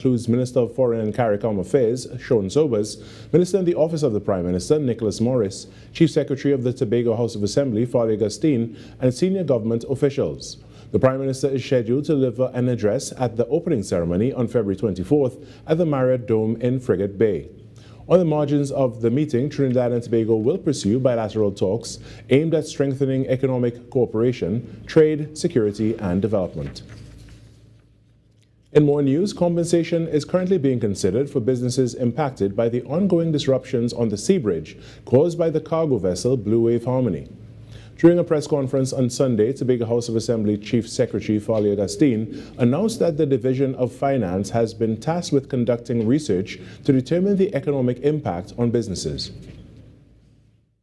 includes Minister of Foreign and CARICOM Affairs, Sean Sobers, Minister in the Office of the Prime Minister, Nicholas Morris, Chief Secretary of the Tobago House of Assembly, Fali Agustin, and senior government officials. The Prime Minister is scheduled to deliver an address at the opening ceremony on February 24th at the Marriott Dome in Frigate Bay. On the margins of the meeting, Trinidad and Tobago will pursue bilateral talks aimed at strengthening economic cooperation, trade, security, and development. In more news, compensation is currently being considered for businesses impacted by the ongoing disruptions on the Seabridge caused by the cargo vessel Blue Wave Harmony. During a press conference on Sunday, Tobago House of Assembly Chief Secretary Fali Agustin announced that the Division of Finance has been tasked with conducting research to determine the economic impact on businesses.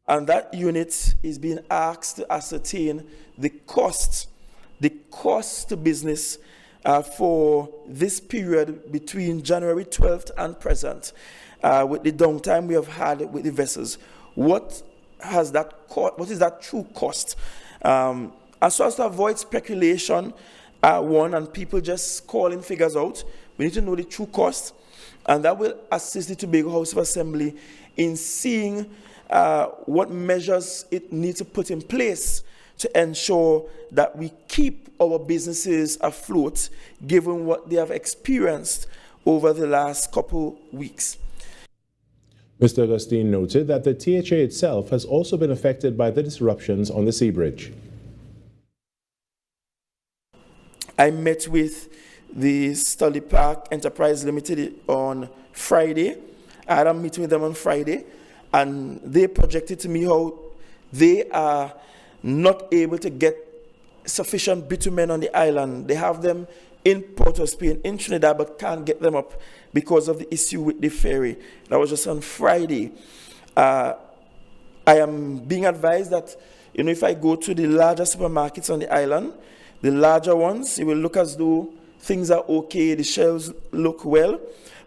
And that unit is being asked to ascertain the cost to business for this period between January 12th and present, with the downtime we have had with the vessels. What is that true cost? And so as to avoid speculation, and people just calling figures out, we need to know the true cost, and that will assist the Tobago House of Assembly in seeing what measures it needs to put in place to ensure that we keep our businesses afloat, given what they have experienced over the last couple weeks. Mr. Agustin noted that the THA itself has also been affected by the disruptions on the Seabridge. I met with the Stolly Park Enterprise Limited on Friday. I had a meeting with them on Friday, and they projected to me how they are not able to get sufficient bitumen on the island. They have them in Port of Spain, in Trinidad, but can't get them up because of the issue with the ferry. That was just on Friday. I am being advised that, if I go to the larger supermarkets on the island, the larger ones, it will look as though things are okay, the shelves look well.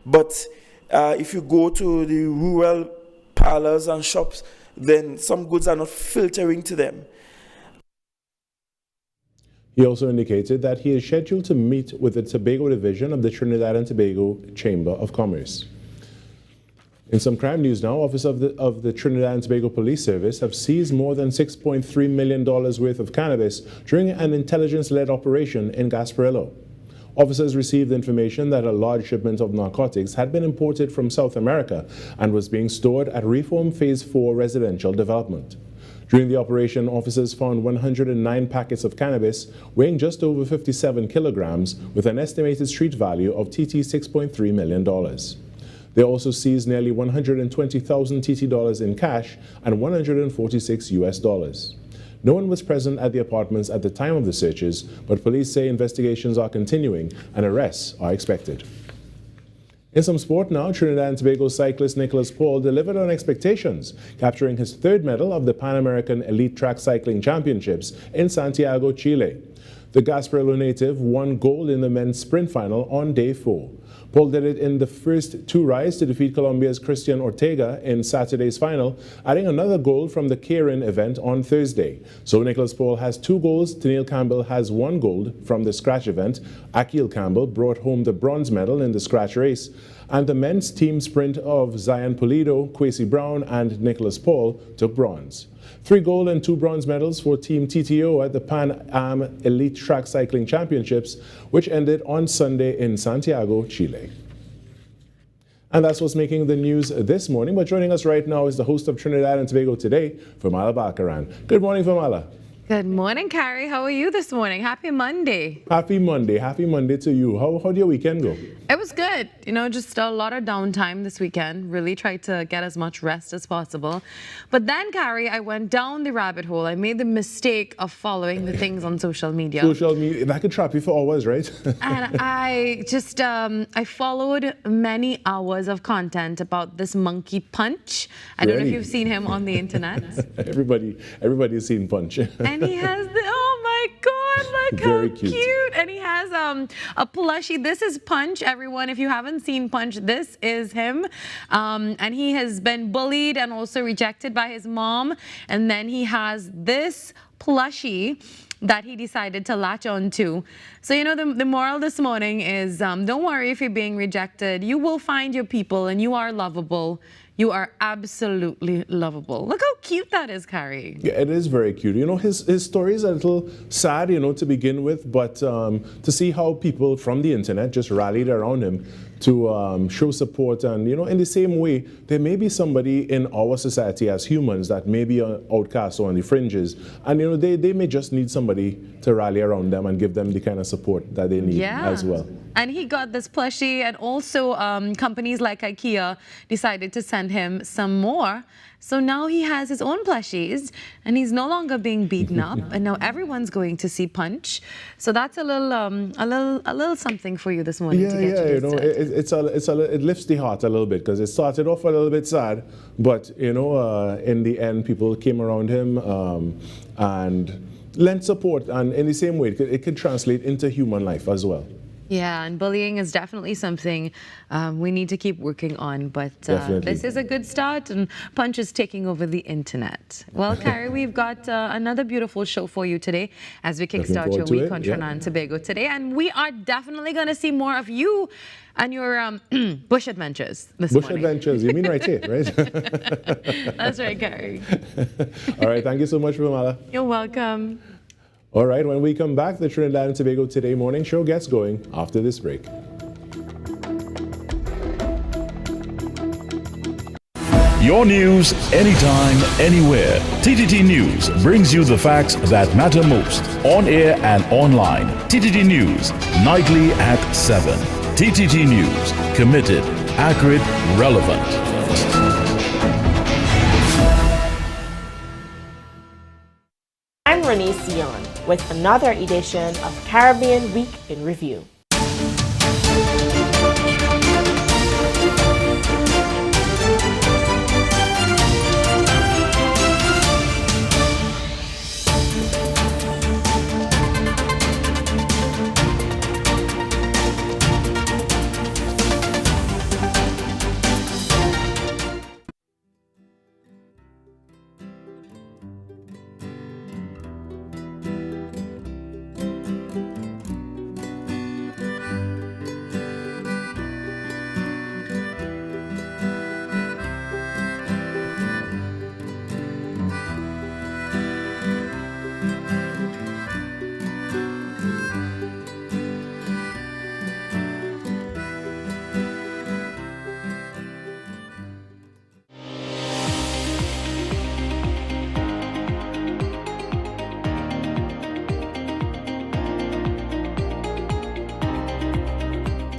But if you go to the rural parlors and shops, then some goods are not filtering to them. He also indicated that he is scheduled to meet with the Tobago Division of the Trinidad and Tobago Chamber of Commerce. In some crime news now, officers of the Trinidad and Tobago Police Service have seized more than $6.3 million worth of cannabis during an intelligence-led operation in Gasparillo. Officers received information that a large shipment of narcotics had been imported from South America and was being stored at Reform Phase 4 residential development. During the operation, officers found 109 packets of cannabis weighing just over 57 kilograms with an estimated street value of TT $6.3 million. They also seized nearly 120,000 TT dollars in cash and 146 US dollars. No one was present at the apartments at the time of the searches, but police say investigations are continuing and arrests are expected. In some sport now, Trinidad and Tobago cyclist Nicholas Paul delivered on expectations, capturing his third medal of the Pan American Elite Track Cycling Championships in Santiago, Chile. The Gasparillo native won gold in the men's sprint final on day 4. Paul did it in the first 2 rides to defeat Colombia's Christian Ortega in Saturday's final, adding another gold from the Keirin event on Thursday. So Nicholas Paul has 2 golds, Tennille Campbell has 1 gold from the scratch event, Akil Campbell brought home the bronze medal in the scratch race, and the men's team sprint of Zion Pulido, Kwesi Brown and Nicholas Paul took bronze. 3 gold and 2 bronze medals for Team TTO at the Pan Am Elite Track Cycling Championships, which ended on Sunday in Santiago, Chile. And that's what's making the news this morning. But joining us right now is the host of Trinidad and Tobago Today, Virmala Balkaran. Good morning, Virmala. Good morning, Carrie. How are you this morning? Happy Monday. Happy Monday. Happy Monday to you. How did your weekend go? It was good. Just a lot of downtime this weekend. Really tried to get as much rest as possible. But then, Carrie, I went down the rabbit hole. I made the mistake of following the things on social media. Social media, that could trap you for hours, right? And I just, I followed many hours of content about this monkey Punch. I don't know if you've seen him on the internet. Everybody's seen Punch. And he has oh my God, look how cute. And he has a plushie. This is Punch, everyone. If you haven't seen Punch, this is him. And he has been bullied and also rejected by his mom. And then he has this plushie that he decided to latch on to. So, you know, the moral this morning is don't worry if you're being rejected. You will find your people and you are lovable. You are absolutely lovable. Look how cute that is, Carrie. Yeah, it is very cute. You know, his story is a little sad, you know, to begin with, but to see how people from the internet just rallied around him to show support. And, you know, in the same way, there may be somebody in our society as humans that may be outcast or on the fringes. And, you know, they may just need somebody to rally around them and give them the kind of support that they need as well. And he got this plushie, and also companies like IKEA decided to send him some more. So now he has his own plushies, and he's no longer being beaten up. And now everyone's going to see Punch. So that's a little something for you this morning. You know, it lifts the heart a little bit, because it started off a little bit sad, but you know, in the end, people came around him and lent support, and in the same way, it can translate into human life as well. Yeah, and bullying is definitely something we need to keep working on. But this is a good start, and Punch is taking over the internet. Well, Carrie, we've got another beautiful show for you today as we kickstart your week on Trinidad and Tobago today. And we are definitely going to see more of you and your bush adventures this morning. Bush adventures, you mean right here, right? That's right, Carrie. All right, thank you so much, Virmala. You're welcome. All right, when we come back, the Trinidad and Tobago Today morning show gets going after this break. Your news, anytime, anywhere. TTT News brings you the facts that matter most, on air and online. TTT News, nightly at 7. TTT News, committed, accurate, relevant. I'm Renee Sion with another edition of Caribbean Week in Review.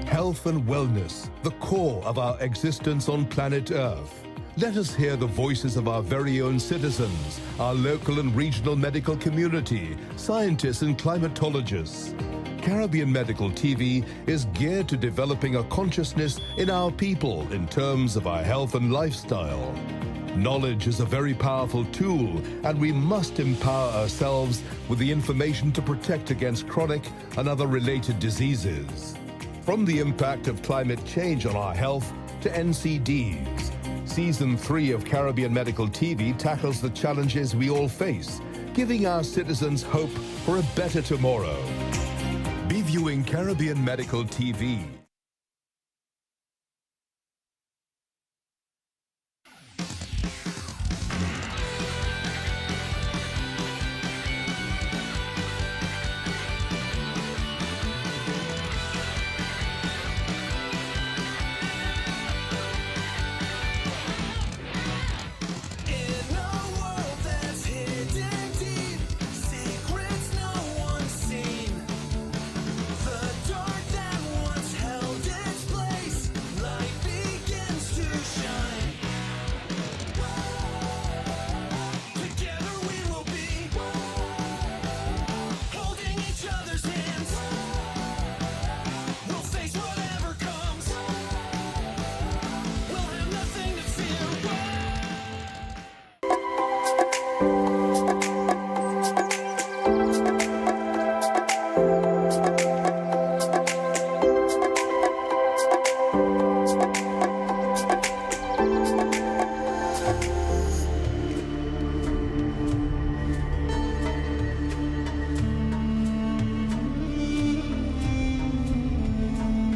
Health and wellness, the core of our existence on planet Earth. Let us hear the voices of our very own citizens, our local and regional medical community, scientists and climatologists. Caribbean Medical TV is geared to developing a consciousness in our people in terms of our health and lifestyle. Knowledge is a very powerful tool, and we must empower ourselves with the information to protect against chronic and other related diseases. From the impact of climate change on our health to NCDs, Season 3 of Caribbean Medical TV tackles the challenges we all face, giving our citizens hope for a better tomorrow. Be viewing Caribbean Medical TV.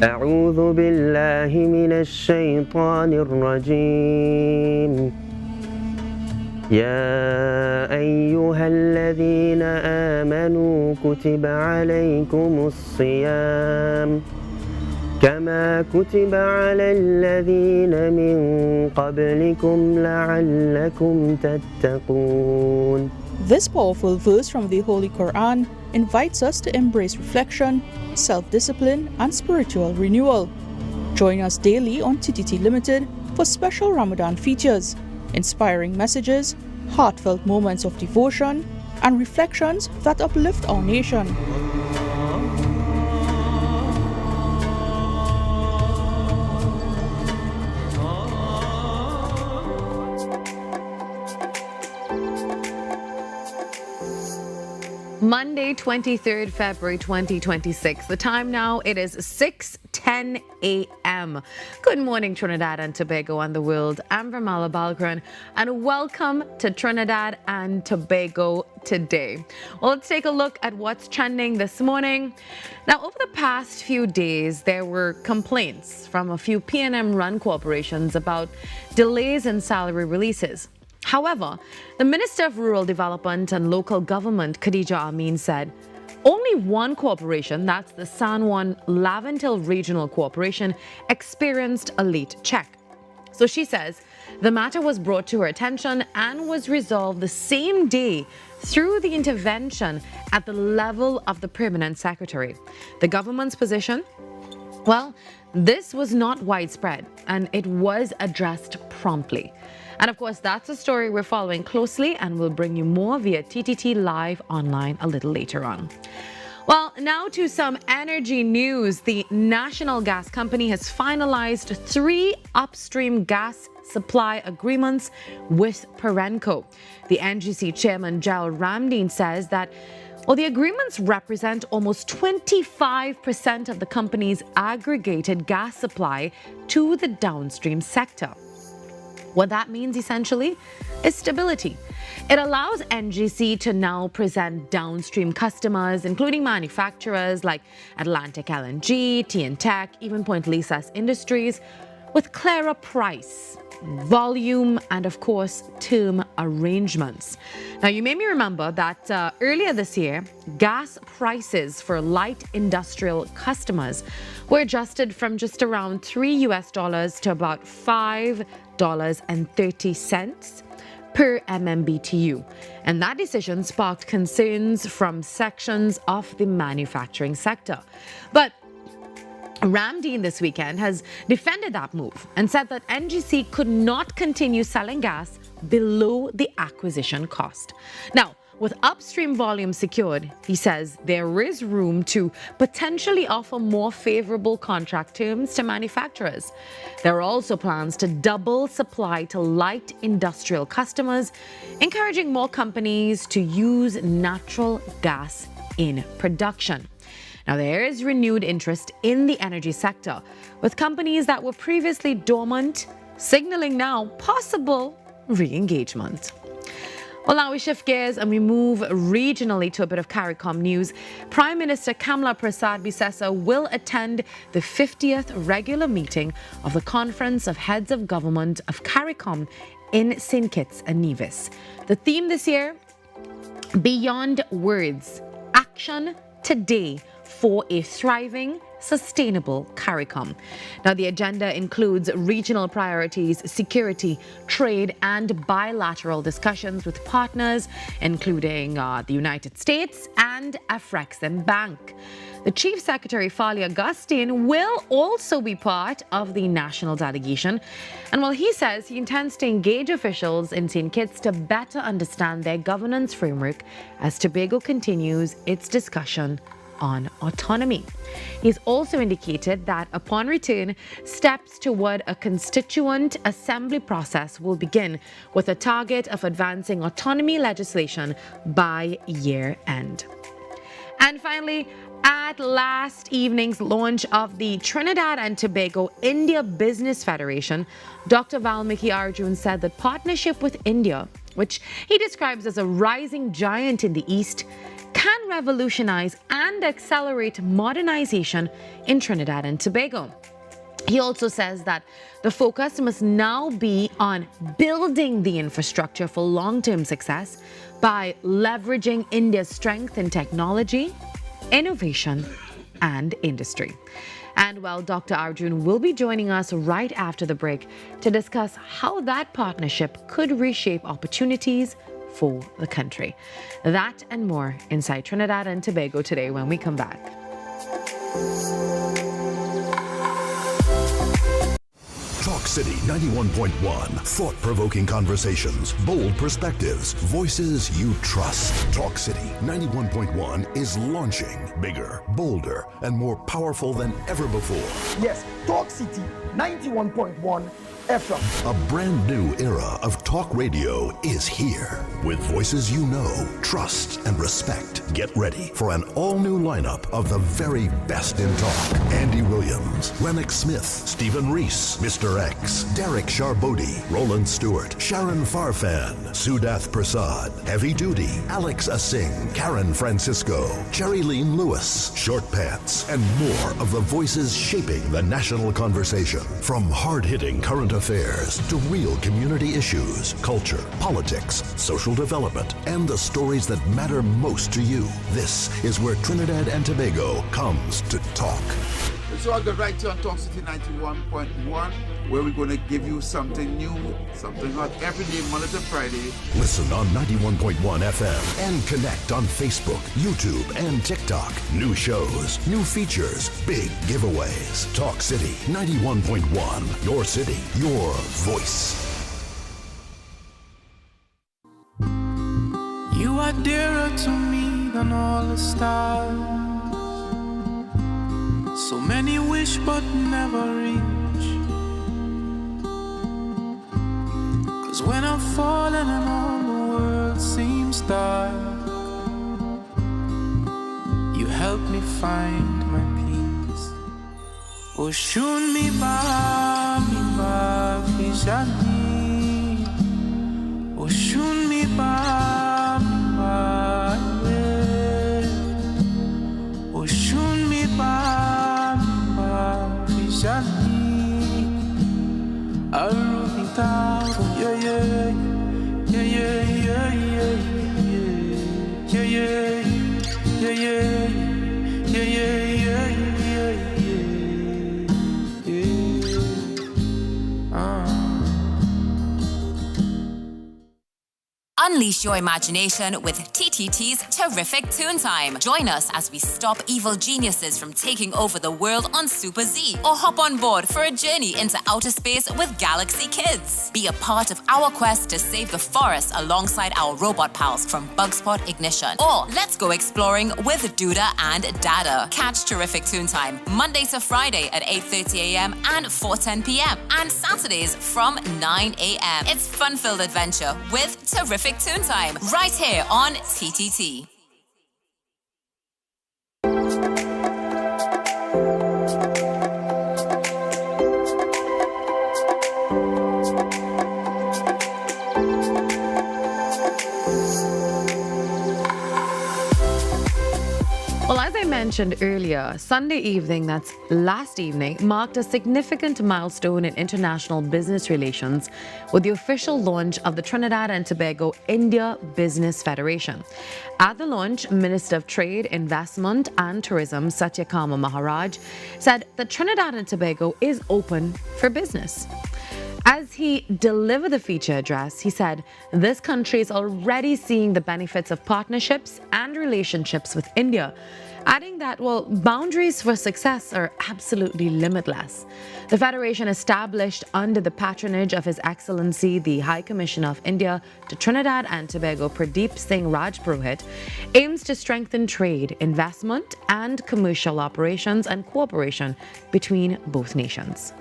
أعوذ بالله من الشيطان الرجيم يا أيها الذين آمنوا كتب عليكم الصيام كما كتب على الذين من قبلكم لعلكم تتقون. This powerful verse from the Holy Quran invites us to embrace reflection, self-discipline, and spiritual renewal. Join us daily on TTT Limited for special Ramadan features, inspiring messages, heartfelt moments of devotion, and reflections that uplift our nation. Monday, 23rd February 2026. The time now, it is 6:10 a.m. Good morning, Trinidad and Tobago and the world. I'm Virmala Balkaran, and welcome to Trinidad and Tobago Today. Well, let's take a look at what's trending this morning. Now, over the past few days, there were complaints from a few PNM-run corporations about delays in salary releases. However, the Minister of Rural Development and Local Government, Khadija Amin, said only one corporation, that's the San Juan Laventil Regional Corporation, experienced a late check. So she says the matter was brought to her attention and was resolved the same day through the intervention at the level of the Permanent Secretary. The government's position? Well, this was not widespread and it was addressed promptly. And of course, that's a story we're following closely, and we'll bring you more via TTT Live online a little later on. Well, now to some energy news. The National Gas Company has finalized 3 upstream gas supply agreements with Perenco. The NGC chairman, Gerald Ramdeen, says that the agreements represent almost 25% of the company's aggregated gas supply to the downstream sector. What that means essentially is stability. It allows NGC to now present downstream customers, including manufacturers like Atlantic LNG, TNTech, even Point Lisas Industries, with clearer price, volume, and of course, term arrangements. Now, you may remember that earlier this year, gas prices for light industrial customers were adjusted from just around $3 to about $5.30 per MMBTU. And that decision sparked concerns from sections of the manufacturing sector. But Ramdeen this weekend has defended that move and said that NGC could not continue selling gas below the acquisition cost. Now, with upstream volume secured, he says there is room to potentially offer more favorable contract terms to manufacturers. There are also plans to double supply to light industrial customers, encouraging more companies to use natural gas in production. Now, there is renewed interest in the energy sector, with companies that were previously dormant signaling now possible re-engagement. Well, now we shift gears and we move regionally to a bit of CARICOM news. Prime Minister Kamla Prasad Bisesa will attend the 50th regular meeting of the Conference of Heads of Government of CARICOM in St. Kitts and Nevis. The theme this year, Beyond Words, Action Today for a Thriving, Sustainable CARICOM. Now, the agenda includes regional priorities, security, trade, and bilateral discussions with partners, including the United States and Afrexim Bank. The Chief Secretary, Fali Augustine, will also be part of the national delegation. And while he says he intends to engage officials in St. Kitts to better understand their governance framework as Tobago continues its discussion on autonomy. He's also indicated that upon return, steps toward a constituent assembly process will begin, with a target of advancing autonomy legislation by year end. And finally, at last evening's launch of the Trinidad and Tobago India Business Federation, Dr. Valmiki Arjoon said that partnership with India which he describes as a rising giant in the East, can revolutionize and accelerate modernization in Trinidad and Tobago. He also says that the focus must now be on building the infrastructure for long-term success by leveraging India's strength in technology, innovation, and industry. And well, Dr. Arjoon will be joining us right after the break to discuss how that partnership could reshape opportunities for the country. That and more inside Trinidad and Tobago today when we come back. Talk City 91.1. Thought-provoking conversations, bold perspectives, voices you trust. Talk City 91.1 is launching bigger, bolder, and more powerful than ever before. Yes, Talk City 91.1 FM. A brand new era of talk radio is here. With voices you know, trust, and respect. Get ready for an all-new lineup of the very best in talk. Andy Williams, Lennox Smith, Stephen Reese, Mr. X, Derek Charbodi, Roland Stewart, Sharon Farfan, Sudath Prasad, Heavy Duty, Alex Asing, Karen Francisco, Cherry Lean Lewis, Short Pants, and more of the voices shaping the national conversation. From hard-hitting current affairs to real community issues, culture, politics, social development, and the stories that matter most to you. This is where Trinidad and Tobago comes to talk. So I'll get right to on Talk City 91.1, where we're going to give you something new, something hot every day, Monday to Friday. Listen on 91.1 FM and connect on Facebook, YouTube, and TikTok. New shows, new features, big giveaways. Talk City 91.1. Your city, your voice. You are dearer to me than all the stars. So many wish but never reach. 'Cause when I'm falling and all the world seems dark, you help me find my peace. Oh, shun mi ba fishani. Oh, shun mi ba oh, shun mi ba Unleash your imagination with TTT's Terrific Toon Time. Join us as we stop evil geniuses from taking over the world on Super Z, or hop on board for a journey into outer space with Galaxy Kids. Be a part of our quest to save the forest alongside our robot pals from Bugspot Ignition. Or let's go exploring with Duda and Dada. Catch Terrific Toon Time Monday to Friday at 8:30 a.m. and 4:10 p.m. and Saturdays from 9 a.m. It's fun-filled adventure with Terrific Toon Time right here on TTT. Well, as I mentioned earlier, Sunday evening, that's last evening, marked a significant milestone in international business relations with the official launch of the Trinidad and Tobago India Business Federation. At the launch, Minister of Trade, Investment and Tourism Satyakama Maharaj said that Trinidad and Tobago is open for business. As he delivered the feature address, he said this country is already seeing the benefits of partnerships and relationships with India, adding that, well, boundaries for success are absolutely limitless. The Federation, established under the patronage of His Excellency, the High Commissioner of India to Trinidad and Tobago, Pradeep Singh Rajpurohit, aims to strengthen trade, investment, and commercial operations and cooperation between both nations.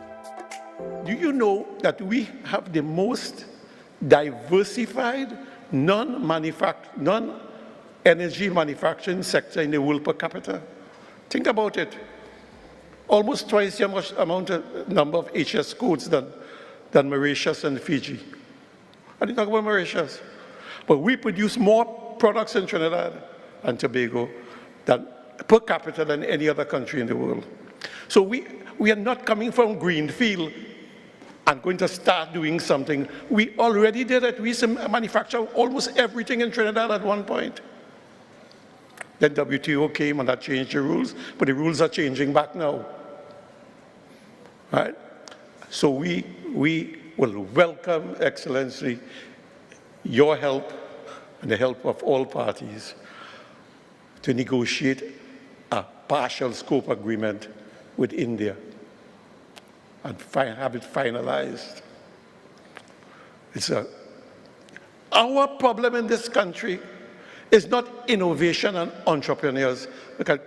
Do you know that we have the most diversified non-energy manufacturing sector in the world per capita? Think about it. Almost twice the number of HS codes than Mauritius and Fiji. I didn't talk about Mauritius. But we produce more products in Trinidad and Tobago than per capita than any other country in the world. So we are not coming from greenfield and going to start doing something. We already did it. We manufacture almost everything in Trinidad at one point. Then WTO came and that changed the rules, but the rules are changing back now. Right? So we will welcome, Excellency, your help and the help of all parties to negotiate a partial scope agreement with India and have it finalized. Our problem in this country is not innovation and entrepreneurs. Look at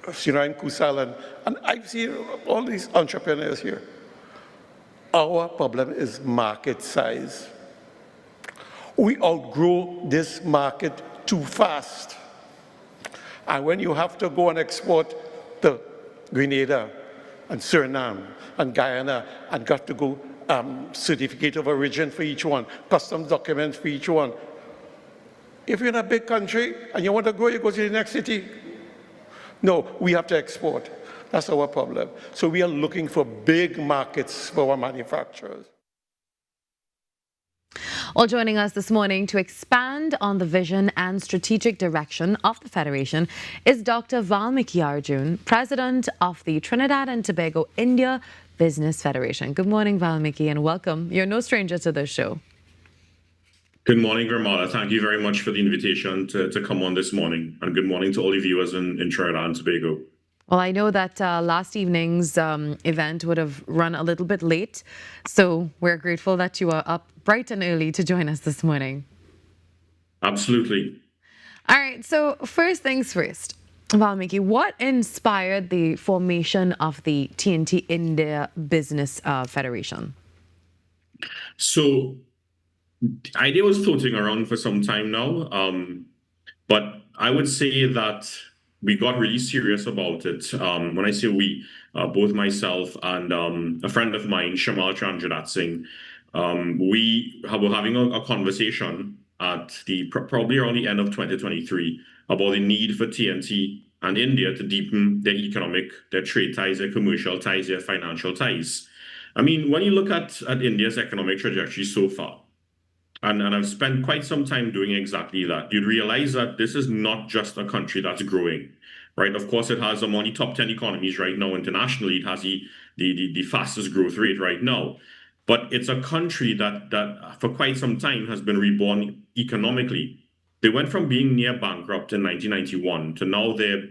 Sirine Kusal and I see all these entrepreneurs here. Our problem is market size. We outgrow this market too fast. And when you have to go and export to Grenada and Suriname and Guyana and got to go certificate of origin for each one, customs documents for each one. If you're in a big country and you want to grow, you go to the next city. No, we have to export. That's our problem. So we are looking for big markets for our manufacturers. Well, joining us this morning to expand on the vision and strategic direction of the Federation is Dr. Valmiki Arjoon, President of the Trinidad and Tobago India Business Federation. Good morning, Valmiki, and welcome. You're no stranger to this show. Good morning, Virmala. Thank you very much for the invitation to come on this morning. And good morning to all the viewers in Trinidad and Tobago. Well, I know that last evening's event would have run a little bit late, so we're grateful that you are up bright and early to join us this morning. Absolutely. All right, so first things first, Valmiki, what inspired the formation of the TNT India Business Federation? So the idea was floating around for some time now, but I would say that we got really serious about it. When I say we, both myself and a friend of mine, Shamal Chandradat Singh, we were having a conversation at probably around the end of 2023 about the need for TNT and India to deepen their economic, their trade ties, their commercial ties, their financial ties. I mean, when you look at India's economic trajectory so far, and I've spent quite some time doing exactly that, you'd realize that this is not just a country that's growing, right? Of course, it has among the top 10 economies right now internationally. It has the fastest growth rate right now. But it's a country that for quite some time has been reborn economically. They went from being near bankrupt in 1991 to now they're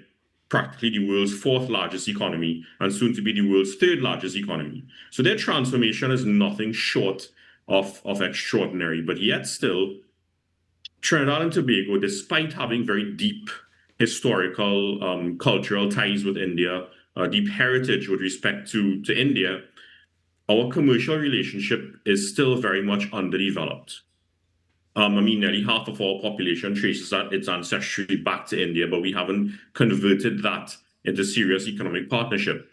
practically the world's fourth largest economy and soon to be the world's third largest economy. So their transformation is nothing short of extraordinary, but yet still, Trinidad and Tobago, despite having very deep historical, cultural ties with India, deep heritage with respect to India, our commercial relationship is still very much underdeveloped. I mean, nearly half of our population traces its ancestry back to India, but we haven't converted that into serious economic partnership.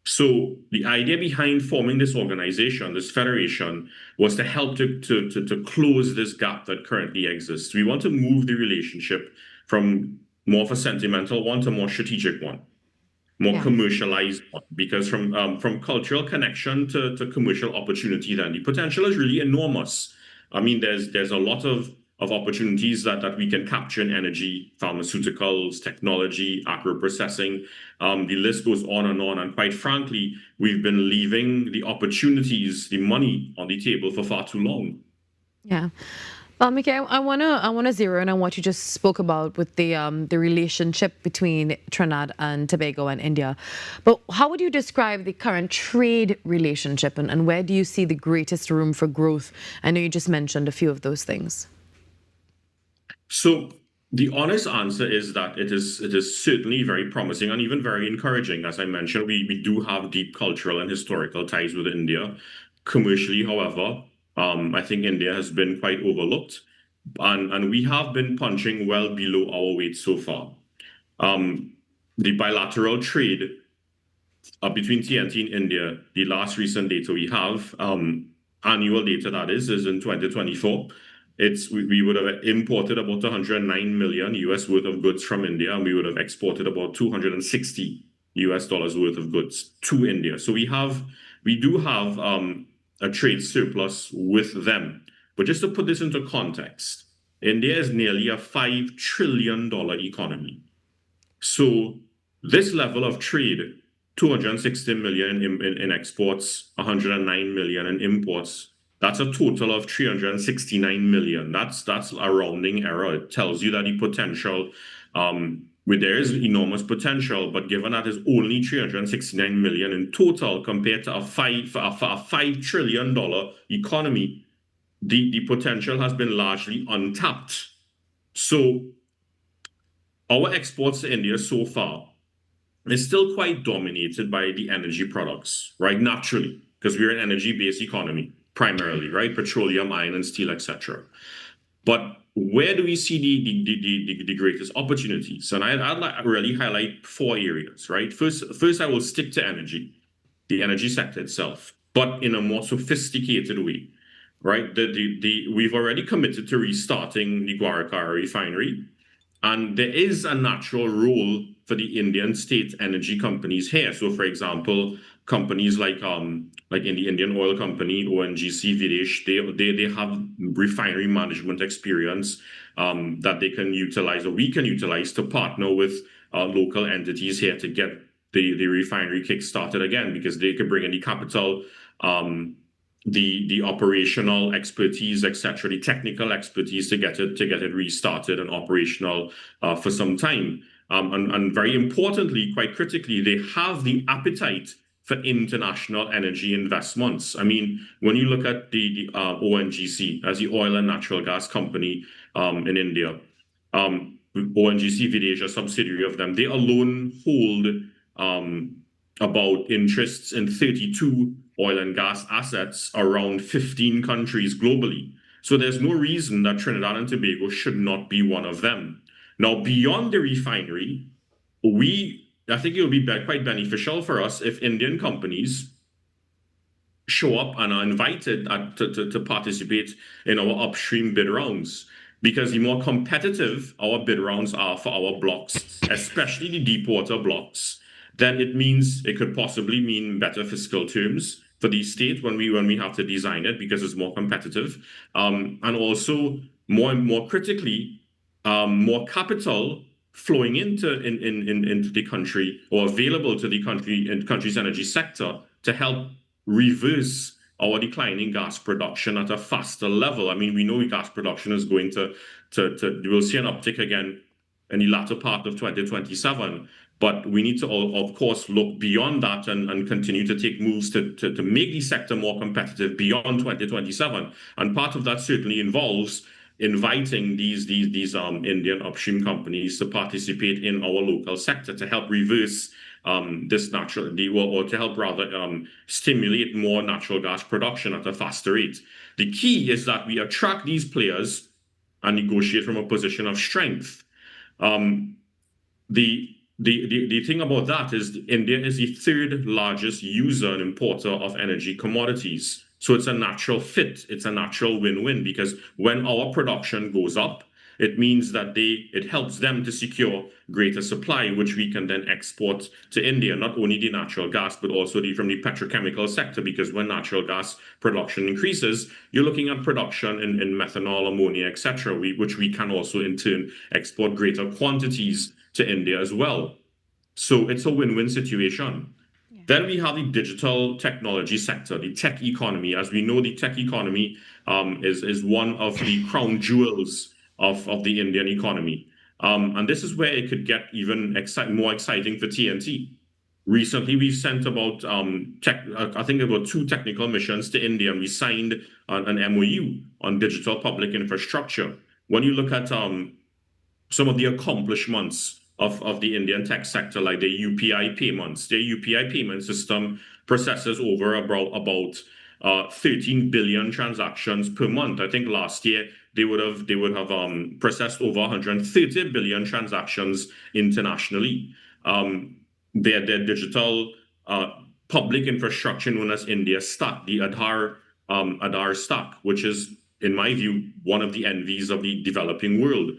So the idea behind forming this organization, this federation, was to help to close this gap that currently exists. We want to move the relationship from more of a sentimental one to more strategic one, more commercialized one, because from cultural connection to commercial opportunity, then the potential is really enormous. I mean, there's a lot of opportunities that we can capture in energy, pharmaceuticals, technology, agro-processing. The list goes on. And quite frankly, we've been leaving the opportunities, the money on the table for far too long. Yeah. Miki, I wanna zero in on what you just spoke about with the relationship between Trinidad and Tobago and India. But how would you describe the current trade relationship and where do you see the greatest room for growth? I know you just mentioned a few of those things. So the honest answer is that it is certainly very promising and even very encouraging. As I mentioned, we do have deep cultural and historical ties with India. Commercially, however, I think India has been quite overlooked, and we have been punching well below our weight so far. The bilateral trade between TNT and India, the last recent data we have, annual data that is in 2024, we would have imported about 109 million US worth of goods from India, and we would have exported about 260 US dollars worth of goods to India. So we do have a trade surplus with them. But just to put this into context, India is nearly a $5 trillion economy. So this level of trade, 260 million in exports, 109 million in imports, that's a total of 369 million. That's a rounding error. It tells you that the potential, where there is enormous potential, but given that is only 369 million in total compared to a $5 trillion economy, the potential has been largely untapped. So our exports to India so far is still quite dominated by the energy products, right? Naturally, because we're an energy-based economy primarily, right? Petroleum, iron, and steel, etc. But where do we see the greatest opportunities? And I'd like to really highlight 4 areas, right? First, I will stick to energy, the energy sector itself, but in a more sophisticated way, right? We've already committed to restarting the Guaracara refinery, and there is a natural role for the Indian state energy companies here. So, for example, companies like in the Indian Oil Company, ONGC Videsh, they have refinery management experience that they can utilize, or we can utilize, to partner with local entities here to get the refinery kick-started again, because they could bring in the capital, the operational expertise, etc., the technical expertise to get it restarted and operational for some time. And very importantly, quite critically, they have the appetite for international energy investments. I mean, when you look at the ONGC as the oil and natural gas company in India, ONGC Videsh, a subsidiary of them, they alone hold about interests in 32 oil and gas assets around 15 countries globally. So there's no reason that Trinidad and Tobago should not be one of them. Now, beyond the refinery, I think it will be quite beneficial for us if Indian companies show up and are invited to participate in our upstream bid rounds. Because the more competitive our bid rounds are for our blocks, especially the deep water blocks, then it could possibly mean better fiscal terms for the state when we have to design it, because it's more competitive, and also more critically, more capital flowing into the country, or available to the country's energy sector, to help reverse our declining gas production at a faster level. I mean, we know gas production is going to we'll see an uptick again in the latter part of 2027. But we need to, of course, look beyond that and continue to take moves to make the sector more competitive beyond 2027. And part of that certainly involves inviting these Indian upstream companies to participate in our local sector to help reverse this or to help rather stimulate more natural gas production at a faster rate. The key is that we attract these players and negotiate from a position of strength. The thing about that is India is the 3rd largest user and importer of energy commodities. So it's a natural fit. It's a natural win-win, because when our production goes up, it means that it helps them to secure greater supply, which we can then export to India, not only the natural gas, but also from the petrochemical sector, because when natural gas production increases, you're looking at production in methanol, ammonia, etc., which we can also in turn export greater quantities to India as well. So it's a win-win situation. Yeah. Then we have the digital technology sector, the tech economy. As we know, the tech economy is one of the crown jewels of the Indian economy. And this is where it could get even more exciting for TNT. Recently, we've sent about, I think about 2 technical missions to India, and we signed an MOU on digital public infrastructure. When you look at some of the accomplishments of the Indian tech sector, like the UPI payments. Their UPI payment system processes over about 13 billion transactions per month. I think last year they would have processed over 130 billion transactions internationally. Their digital public infrastructure known as India Stack, the Aadhaar Stack, which is in my view, one of the envies of the developing world,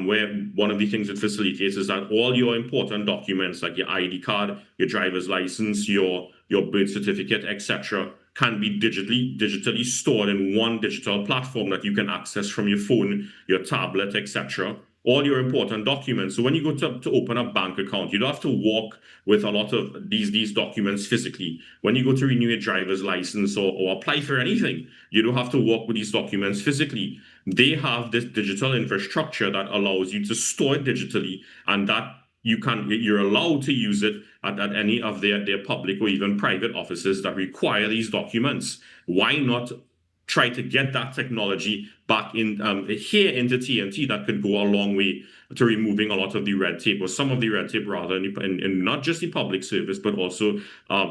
where one of the things it facilitates is that all your important documents, like your ID card, your driver's license, your birth certificate, etc., can be digitally stored in one digital platform that you can access from your phone, your tablet, etc. All your important documents. So when you go to open a bank account, you don't have to walk with a lot of these documents physically. When you go to renew your driver's license or apply for anything, you don't have to walk with these documents physically. They have this digital infrastructure that allows you to store it digitally, and that you're allowed to use it at any of their public or even private offices that require these documents. Why not try to get that technology back in here into TNT? That could go a long way to removing a lot of the red tape, or some of the red tape rather, in not just the public service, but also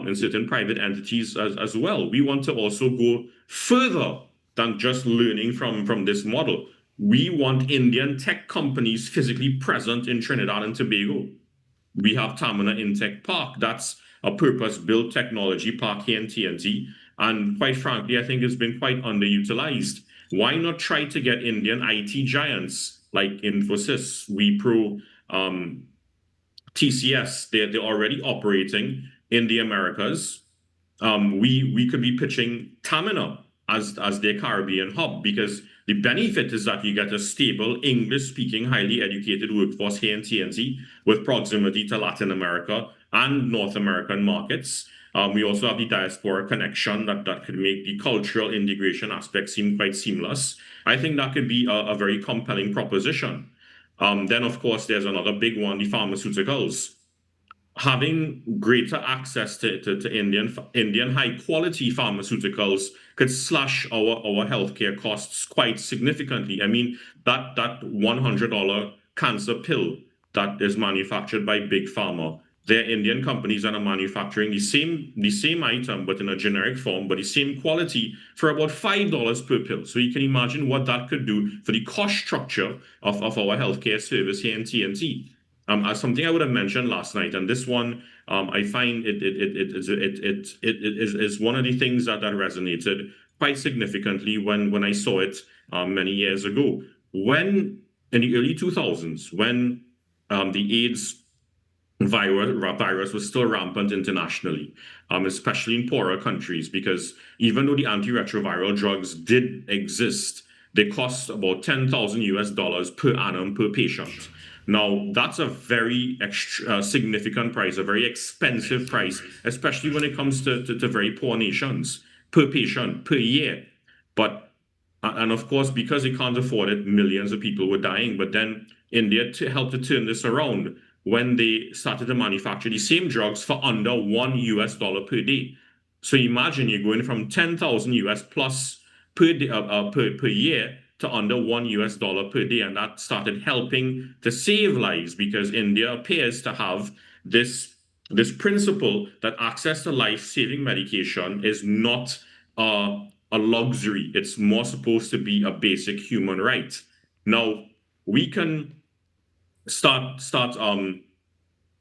in certain private entities as well. We want to also go further than just learning from this model. We want Indian tech companies physically present in Trinidad and Tobago. We have Tamina Intech Park. That's a purpose-built technology park here in TNT. And quite frankly, I think it's been quite underutilized. Why not try to get Indian IT giants like Infosys, Wipro, TCS? They're already operating in the Americas. We could be pitching Tamina as their Caribbean hub, because the benefit is that you get a stable, English-speaking, highly educated workforce here in TNT with proximity to Latin America and North American markets. We also have the diaspora connection that could make the cultural integration aspect seem quite seamless. I think that could be a very compelling proposition. Then, of course, there's another big one, the pharmaceuticals. Having greater access to Indian high-quality pharmaceuticals could slash our healthcare costs quite significantly. I mean, that $100 cancer pill that is manufactured by Big Pharma, they're Indian companies that are manufacturing the same item, but in a generic form, but the same quality for about $5 per pill. So you can imagine what that could do for the cost structure of our healthcare service here in TNT. As something I would have mentioned last night, and this one, I find it is one of the things that resonated quite significantly when I saw it many years ago. When in the early 2000s, when the AIDS virus was still rampant internationally, especially in poorer countries, because even though the antiretroviral drugs did exist, they cost about $10,000 per annum per patient. Now, that's a very significant price, a very expensive price, especially when it comes to very poor nations, per patient, per year. And of course, because they can't afford it, millions of people were dying. But then India helped to turn this around when they started to manufacture the same drugs for under $1 per day. So imagine you're going from 10,000 US plus per year to under $1 per day, and that started helping to save lives, because India appears to have this principle that access to life-saving medication is not a luxury. It's more supposed to be a basic human right. Now, we can start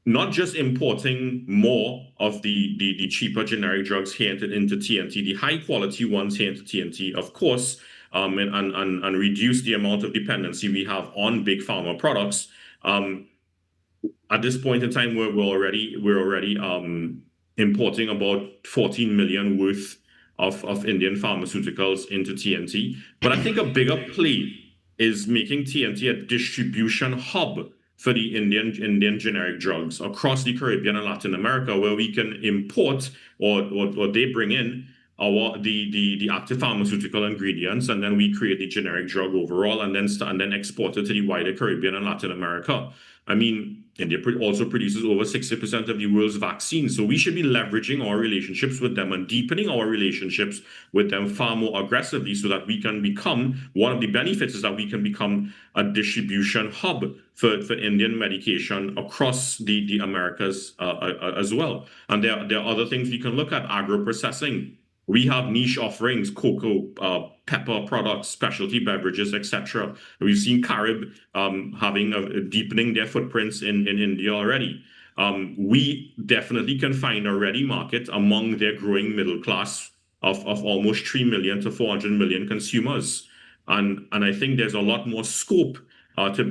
not just importing more of the cheaper generic drugs here into TNT, the high-quality ones here into TNT, of course, and reduce the amount of dependency we have on big pharma products. At this point in time, we're already importing about 14 million worth of Indian pharmaceuticals into TNT. But I think a bigger play is making TNT a distribution hub for the Indian generic drugs across the Caribbean and Latin America, where we can import or they bring in the active pharmaceutical ingredients, and then we create the generic drug overall, and then export it to the wider Caribbean and Latin America. I mean, India also produces over 60% of the world's vaccines, so we should be leveraging our relationships with them and deepening our relationships with them far more aggressively, so that we can become, one of the benefits is that we can become a distribution hub for Indian medication across the Americas as well. And there are other things we can look at, agro-processing. We have niche offerings, cocoa, pepper products, specialty beverages, etc. We've seen Carib deepening their footprints in India already. We definitely can find a ready market among their growing middle class of almost 3 million to 400 million consumers. And I think there's a lot more scope to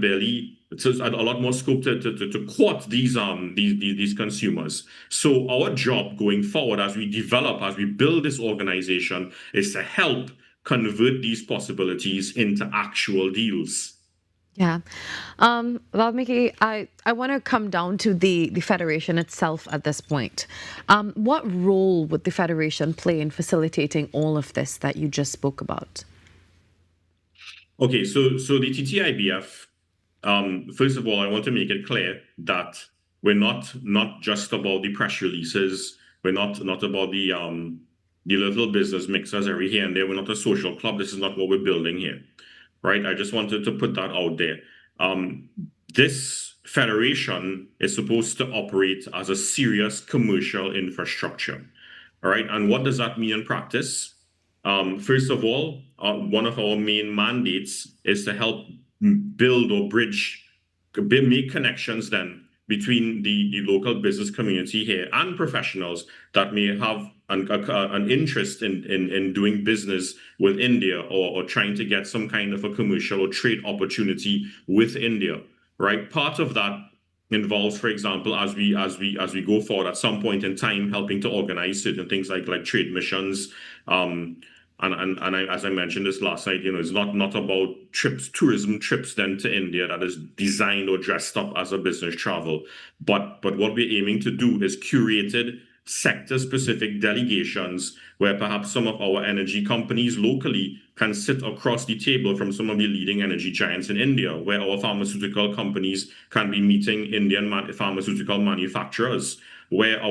court these consumers. So our job going forward as we build this organization is to help convert these possibilities into actual deals. Yeah. Valmiki, I want to come down to the Federation itself at this point. What role would the Federation play in facilitating all of this that you just spoke about? Okay, so the TTIBF, first of all, I want to make it clear that we're not just about the press releases. We're not about the little business mixers every here and there. We're not a social club. This is not what we're building here. Right? I just wanted to put that out there. This federation is supposed to operate as a serious commercial infrastructure. All right. And what does that mean in practice? First of all, one of our main mandates is to help build or make connections then between the local business community here and professionals that may have an interest in doing business with India or trying to get some kind of a commercial or trade opportunity with India, right? Part of that involves, for example, as we go forward at some point in time, helping to organize certain things like trade missions. As I mentioned this last night, it's not about tourism trips then to India that is designed or dressed up as a business travel, but what we're aiming to do is curated sector-specific delegations where perhaps some of our energy companies locally can sit across the table from some of the leading energy giants in India, where our pharmaceutical companies can be meeting Indian pharmaceutical manufacturers, where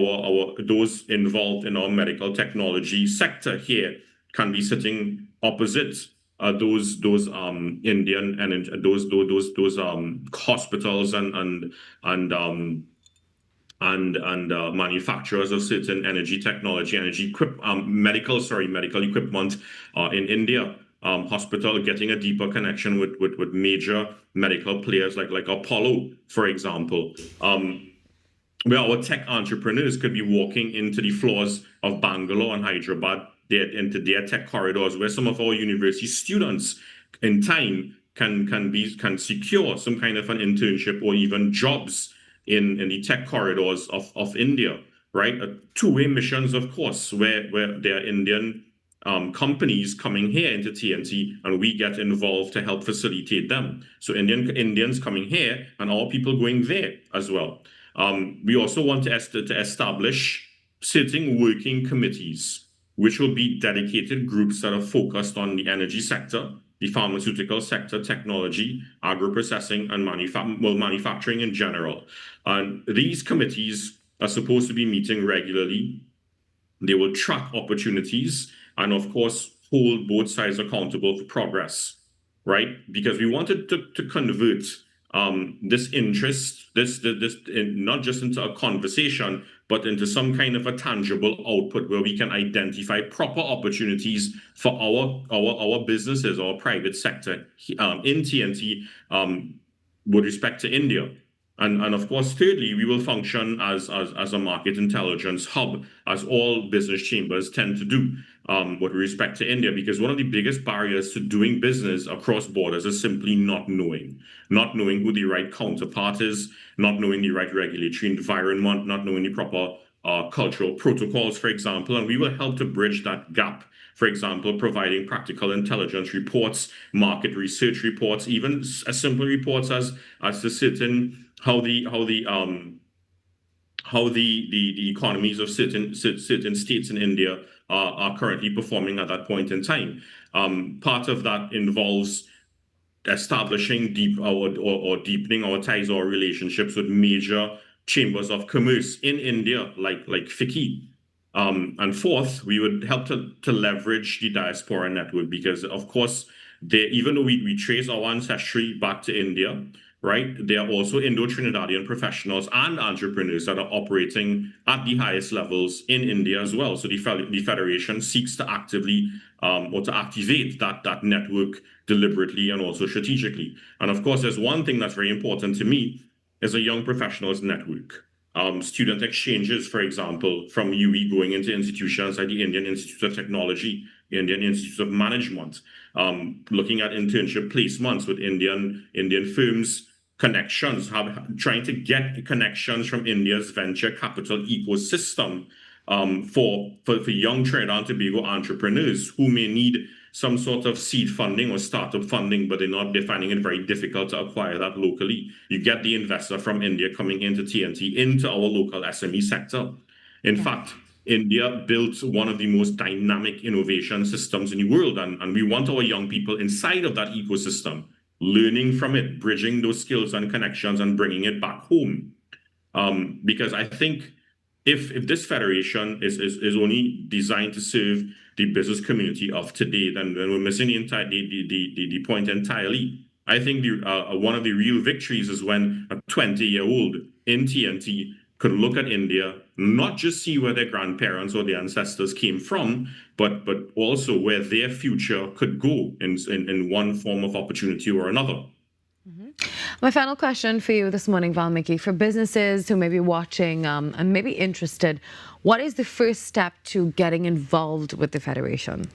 those involved in our medical technology sector here can be sitting opposite those Indian and those hospitals and manufacturers of certain energy technology, medical equipment in India. Hospital getting a deeper connection with major medical players like Apollo, for example. Where our tech entrepreneurs could be walking into the floors of Bangalore and Hyderabad, into their tech corridors, where some of our university students in time can secure some kind of an internship or even jobs in the tech corridors of India, right? Two-way missions, of course, where there are Indian companies coming here into TNT and we get involved to help facilitate them. So Indians coming here and our people going there as well. We also want to establish certain working committees, which will be dedicated groups that are focused on the energy sector, the pharmaceutical sector, technology, agro-processing, and manufacturing in general. And these committees are supposed to be meeting regularly. They will track opportunities and, of course, hold both sides accountable for progress, right? Because we wanted to convert this interest, this not just into a conversation, but into some kind of a tangible output where we can identify proper opportunities for our businesses, our private sector in TNT with respect to India. And of course, thirdly, we will function as a market intelligence hub, as all business chambers tend to do with respect to India, because one of the biggest barriers to doing business across borders is simply not knowing who the right counterpart is, not knowing the right regulatory environment, not knowing the proper cultural protocols, for example, and we will help to bridge that gap. For example, providing practical intelligence reports, market research reports, even as simple reports as to certain how the economies of certain states in India are currently performing at that point in time. Part of that involves establishing deepening our ties or relationships with major chambers of commerce in India, like FICCI. And fourth, we would help to leverage the diaspora network, because, of course, even though we trace our ancestry back to India, right, there are also Indo-Trinidadian professionals and entrepreneurs that are operating at the highest levels in India as well. So the Federation seeks to actively or to activate that network deliberately and also strategically. And of course, there's one thing that's very important to me is a young professionals network. Student exchanges, for example, from UE going into institutions like the Indian Institute of Technology, Indian Institute of Management, looking at internship placements with Indian firms, connections, trying to get connections from India's venture capital ecosystem for young Trinidad and Tobago entrepreneurs who may need some sort of seed funding or startup funding, but they're finding it very difficult to acquire that locally. You get the investor from India coming into TNT, into our local SME sector. In fact, India built one of the most dynamic innovation systems in the world, and we want our young people inside of that ecosystem, learning from it, bridging those skills and connections and bringing it back home. Because I think if this federation is only designed to serve the business community of today, then we're missing the point entirely. I think one of the real victories is when a 20-year-old in TNT could look at India, not just see where their grandparents or their ancestors came from, but also where their future could go in one form of opportunity or another. My final question for you this morning, Valmiki, for businesses who may be watching and maybe interested, what is the first step to getting involved with the Federation?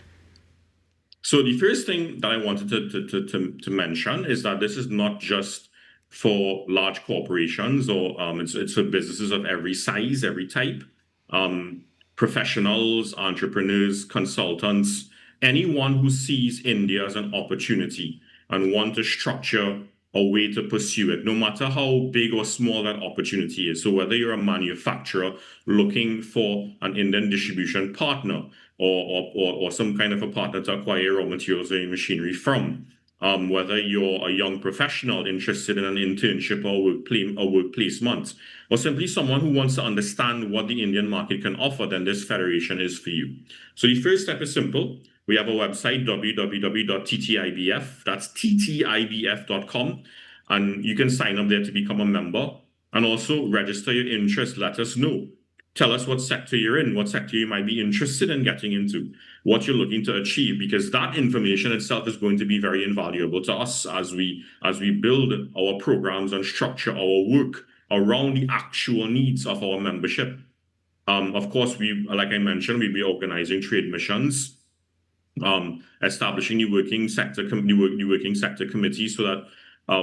So the first thing that I wanted to mention is that this is not just for large corporations, or it's for businesses of every size, every type, professionals, entrepreneurs, consultants, anyone who sees India as an opportunity and want to structure a way to pursue it, no matter how big or small that opportunity is. So whether you're a manufacturer looking for an Indian distribution partner or some kind of a partner to acquire raw materials or machinery from, whether you're a young professional interested in an internship or work placement, or simply someone who wants to understand what the Indian market can offer, then this federation is for you. So the first step is simple. We have a website, www.ttibf, that's ttibf.com, and you can sign up there to become a member and also register your interest. Let us know. Tell us what sector you're in, what sector you might be interested in getting into, what you're looking to achieve, because that information itself is going to be very invaluable to us as we build our programs and structure our work around the actual needs of our membership. Of course, like I mentioned, we'll be organizing trade missions, establishing the working sector committee so that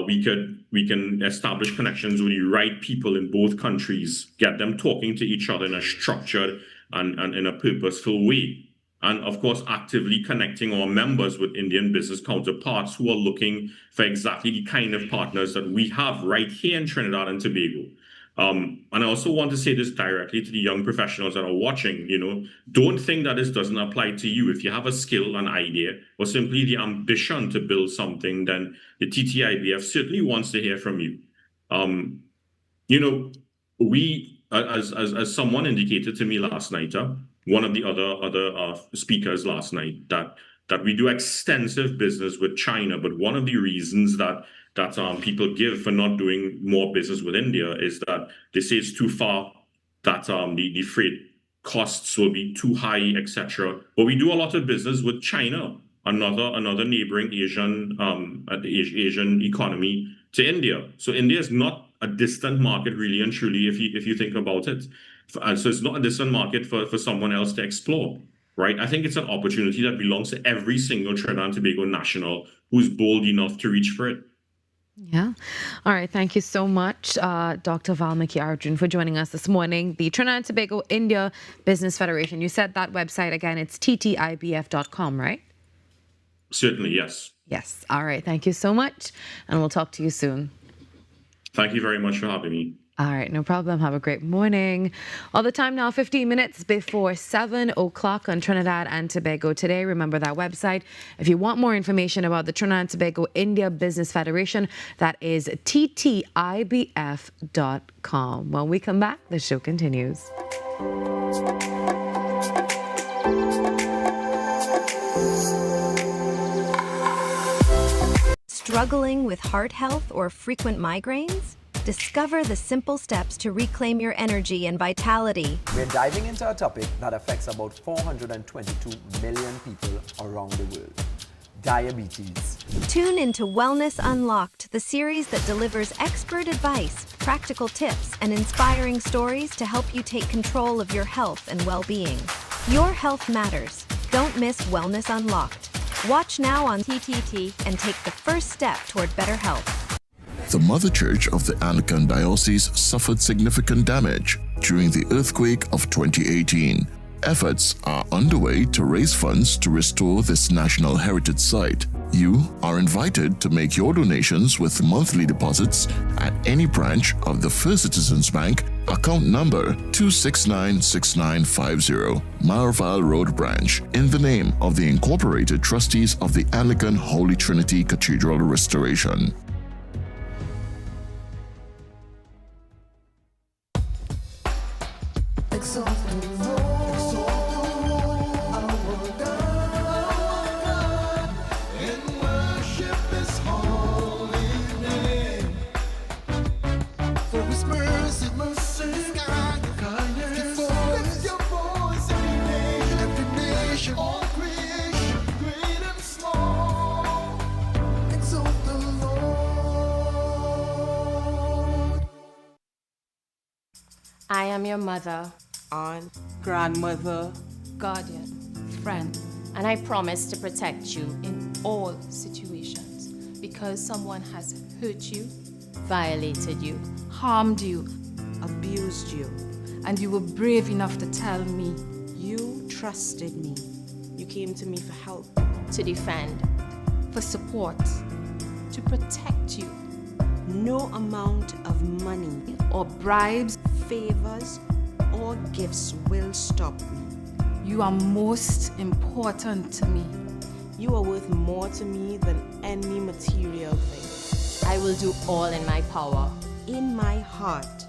we can establish connections with the right people in both countries, get them talking to each other in a structured and in a purposeful way. And of course, actively connecting our members with Indian business counterparts who are looking for exactly the kind of partners that we have right here in Trinidad and Tobago. And I also want to say this directly to the young professionals that are watching, don't think that this doesn't apply to you. If you have a skill, an idea, or simply the ambition to build something, then the TTIBF certainly wants to hear from you. We, as someone indicated to me last night, one of the other speakers last night, that we do extensive business with China, but one of the reasons that people give for not doing more business with India is that they say it's too far, that the freight costs will be too high, etc. But we do a lot of business with China, another neighboring Asian economy to India. So India is not a distant market, really and truly, if you think about it. So it's not a distant market for someone else to explore, right? I think it's an opportunity that belongs to every single Trinidad and Tobago national who's bold enough to reach for it. Yeah. All right. Thank you so much, Dr. Valmiki Arjoon, for joining us this morning. The Trinidad and Tobago India Business Federation. You said that website again. It's ttibf.com, right? Certainly, yes. Yes. All right. Thank you so much. And we'll talk to you soon. Thank you very much for having me. All right, no problem. Have a great morning. All the time now, 15 minutes before 7 o'clock on Trinidad and Tobago Today. Remember that website. If you want more information about the Trinidad and Tobago India Business Federation, that is ttibf.com. When we come back, the show continues. Struggling with heart health or frequent migraines? Discover the simple steps to reclaim your energy and vitality. We're diving into a topic that affects about 422 million people around the world: diabetes. Tune into Wellness Unlocked, the series that delivers expert advice, practical tips, and inspiring stories to help you take control of your health and well-being. Your health matters. Don't miss Wellness Unlocked. Watch now on TTT and take the first step toward better health. The Mother Church of the Anglican Diocese suffered significant damage during the earthquake of 2018. Efforts are underway to raise funds to restore this national heritage site. You are invited to make your donations with monthly deposits at any branch of the First Citizens Bank, account number 2696950, Marval Road Branch, in the name of the Incorporated Trustees of the Anglican Holy Trinity Cathedral Restoration. I am your mother, aunt, grandmother, guardian, friend, and I promise to protect you in all situations because someone has hurt you, violated you, harmed you, abused you, and you were brave enough to tell me. You trusted me. You came to me for help, to defend, for support, to protect you. No amount of money or bribes, favors, or gifts will stop me. You are most important to me. You are worth more to me than any material thing. I will do all in my power, in my heart,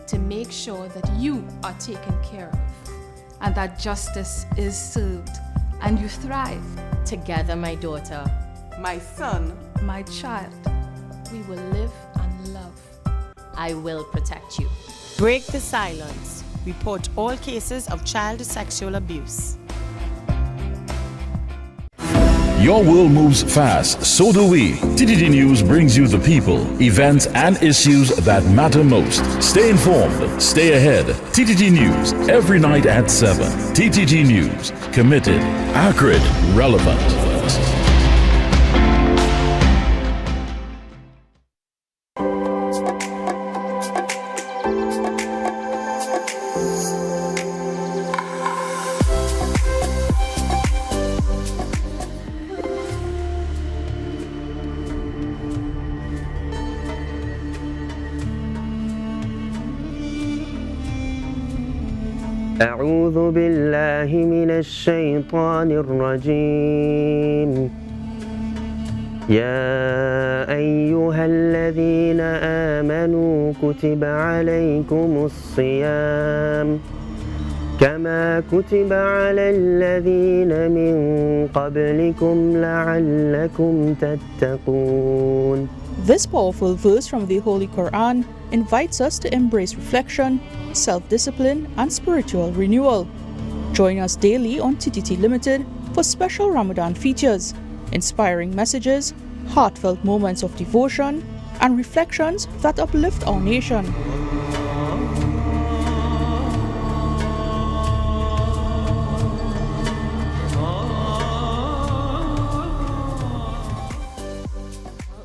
to make sure that you are taken care of and that justice is served and you thrive. Together, my daughter, my son, my child, we will live and love. I will protect you. Break the silence. Report all cases of child sexual abuse. Your world moves fast, so do we. TTT News brings you the people, events, and issues that matter most. Stay informed, stay ahead. TTT News, every night at 7. TTT News, committed, accurate, relevant. أعوذ بالله من الشيطان الرجيم يا أيها الذين آمنوا كتب عليكم الصيام كما كتب على الذين من قبلكم لعلكم تتقون. This powerful verse from the Holy Quran invites us to embrace reflection, self-discipline, and spiritual renewal. Join us daily on TTT Limited for special Ramadan features, inspiring messages, heartfelt moments of devotion, and reflections that uplift our nation.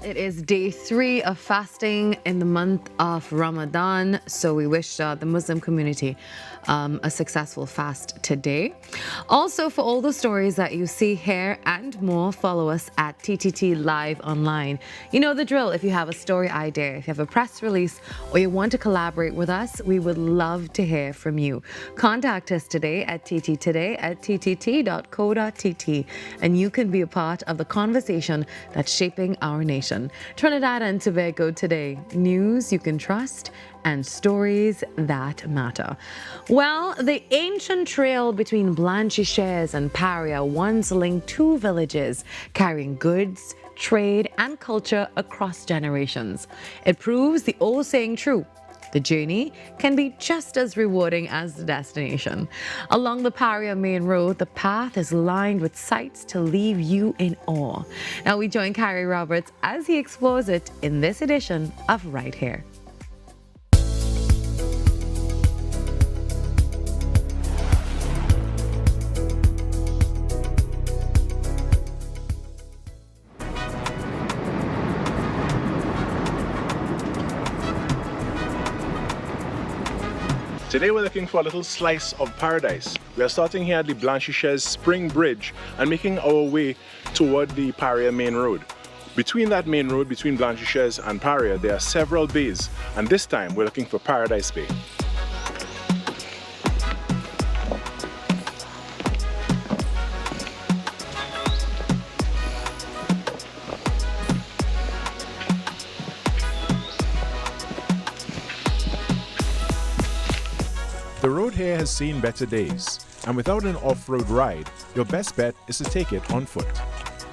It is day 3 of fasting in the month of Ramadan, so we wish the Muslim community a successful fast today. Also, for all the stories that you see here and more, follow us at TTT Live Online. You know the drill. If you have a story idea, if you have a press release, or you want to collaborate with us, we would love to hear from you. Contact us today at ttt@ttt.co.tt, and you can be a part of the conversation that's shaping our nation. Trinidad and Tobago Today, news you can trust and stories that matter. Well, the ancient trail between Blanchisseuse and Paria once linked 2 villages carrying goods, trade, and culture across generations. It proves the old saying true. The journey can be just as rewarding as the destination. Along the Paria main road, the path is lined with sights to leave you in awe. Now we join Carrie Roberts as he explores it in this edition of Right Here. Today we're looking for a little slice of paradise. We are starting here at the Blanchisseuse Spring Bridge and making our way toward the Paria main road. Between that main road, between Blanchisseuse and Paria, there are several bays, and this time we're looking for Paradise Bay. The road here has seen better days, and without an off-road ride, your best bet is to take it on foot.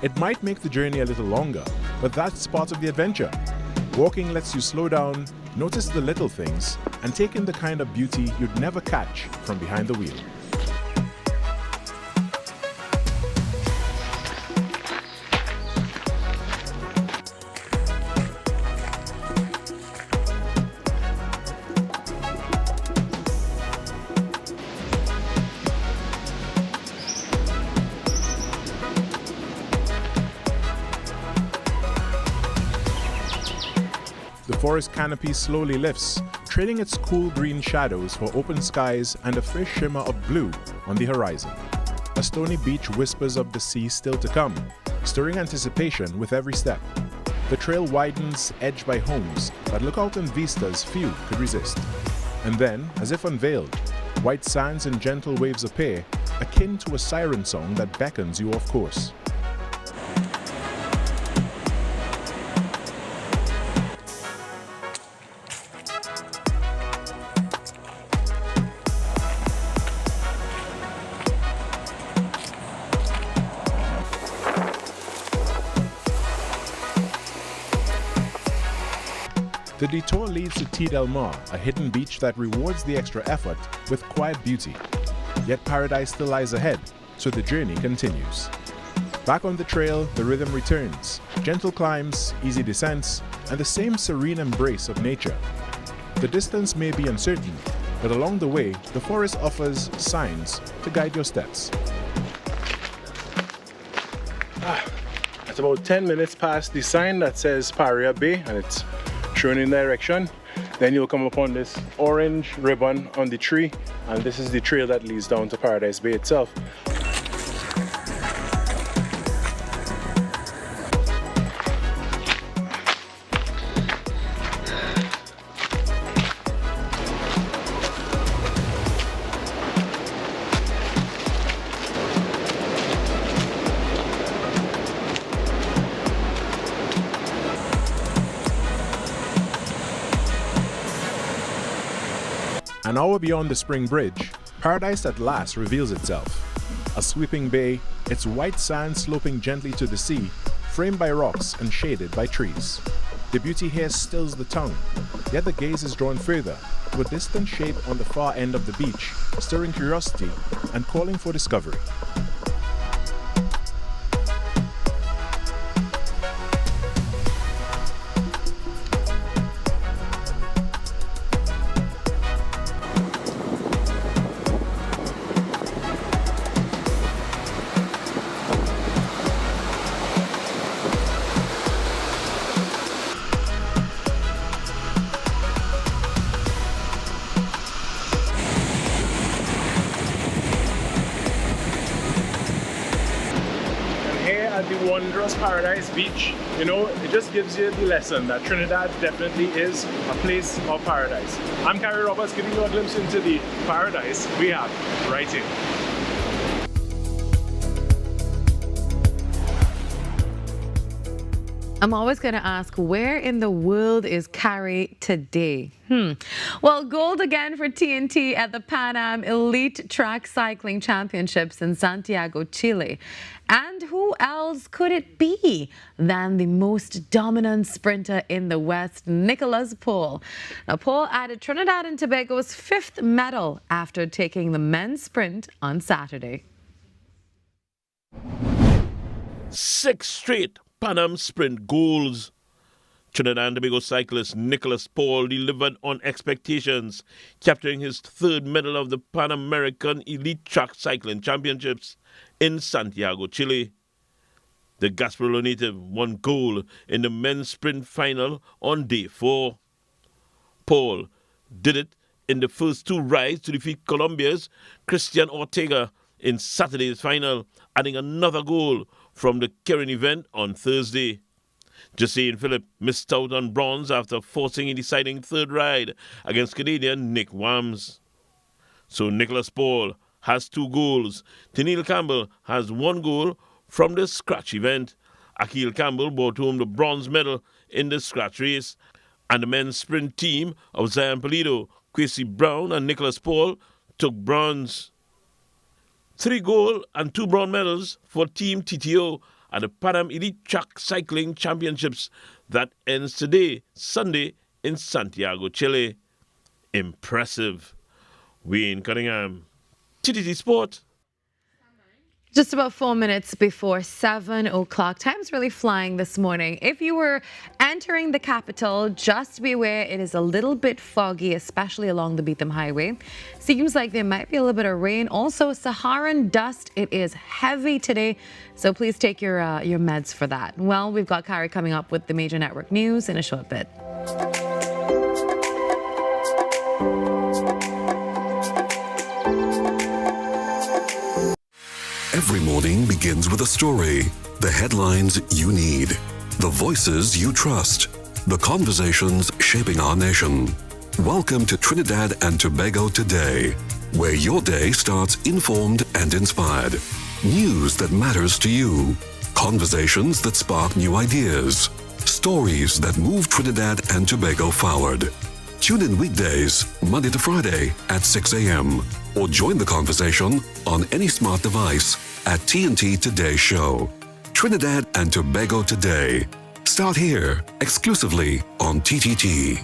It might make the journey a little longer, but that's part of the adventure. Walking lets you slow down, notice the little things, and take in the kind of beauty you'd never catch from behind the wheel. The forest canopy slowly lifts, trading its cool green shadows for open skies and a fresh shimmer of blue on the horizon. A stony beach whispers of the sea still to come, stirring anticipation with every step. The trail widens, edged by homes, but look out and vistas few could resist. And then, as if unveiled, white sands and gentle waves appear, akin to a siren song that beckons you off course. The detour leads to T Del Mar, a hidden beach that rewards the extra effort with quiet beauty. Yet paradise still lies ahead, so the journey continues. Back on the trail, the rhythm returns. Gentle climbs, easy descents, and the same serene embrace of nature. The distance may be uncertain, but along the way, the forest offers signs to guide your steps. It's about 10 minutes past the sign that says Paria Bay, and it's shown in direction. Then you'll come upon this orange ribbon on the tree, and this is the trail that leads down to Paradise Bay itself. An hour beyond the Spring Bridge, paradise at last reveals itself. A sweeping bay, its white sand sloping gently to the sea, framed by rocks and shaded by trees. The beauty here stills the tongue, yet the gaze is drawn further, to a distant shape on the far end of the beach, stirring curiosity and calling for discovery. The wondrous Paradise Beach, you know, it just gives you the lesson that Trinidad definitely is a place of paradise. I'm Carrie Roberts, giving you a glimpse into the paradise we have right here. I'm always going to ask, where in the world is Cari today? Well, gold again for TNT at the Pan Am Elite Track Cycling Championships in Santiago, Chile. And who else could it be than the most dominant sprinter in the West, Nicholas Paul? Now, Paul added Trinidad and Tobago's 5th medal after taking the men's sprint on Saturday. 6 straight Pan Am Sprint goals. Trinidad and Tobago cyclist Nicholas Paul delivered on expectations, capturing his 3rd medal of the Pan American Elite Track Cycling Championships in Santiago, Chile. The Gasparilla native won gold in the men's sprint final on day 4. Paul did it in the first two rides to defeat Colombia's Christian Ortega in Saturday's final, adding another goal from the Karen event on Thursday. Jesse and Phillip missed out on bronze after forcing a deciding third ride against Canadian Nick Wams. So Nicholas Paul has 2 goals. Tennille Campbell has 1 goal from the scratch event. Akil Campbell brought home the bronze medal in the scratch race. And the men's sprint team of Zion Pulido, Quincy Brown and Nicholas Paul took bronze. 3 gold and 2 bronze medals for Team TTO at the Pan Am Elite Track Cycling Championships that ends today, Sunday, in Santiago, Chile. Impressive. Wayne Cunningham, TTT Sport. Just about 4 minutes before 7 o'clock. Time's really flying this morning. If you were entering the capital, just be aware it is a little bit foggy, especially along the Beetham Highway. Seems like there might be a little bit of rain. Also, Saharan dust. It is heavy today, so please take your meds for that. Well, we've got Kari coming up with the major network news in a short bit. Every morning begins with a story, the headlines you need, the voices you trust, the conversations shaping our nation. Welcome to Trinidad and Tobago Today, where your day starts informed and inspired. News that matters to you, conversations that spark new ideas, stories that move Trinidad and Tobago forward. Tune in weekdays, Monday to Friday at 6 a.m. or join the conversation on any smart device at TNT Today Show. Trinidad and Tobago Today. Start here, exclusively on TTT.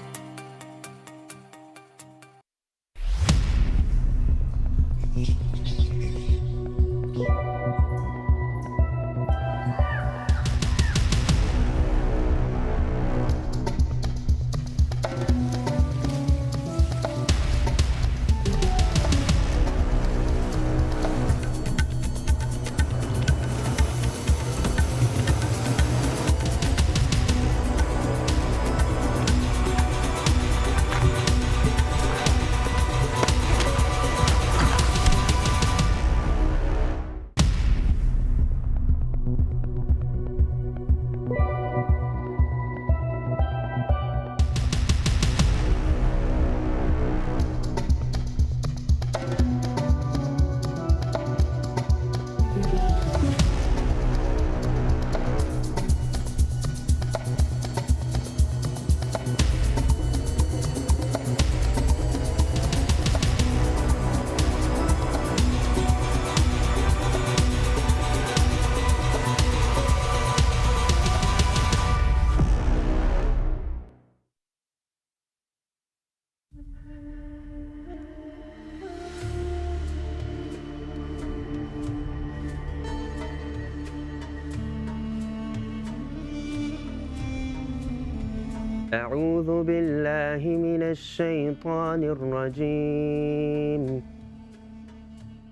أعوذ بالله من الشيطان الرجيم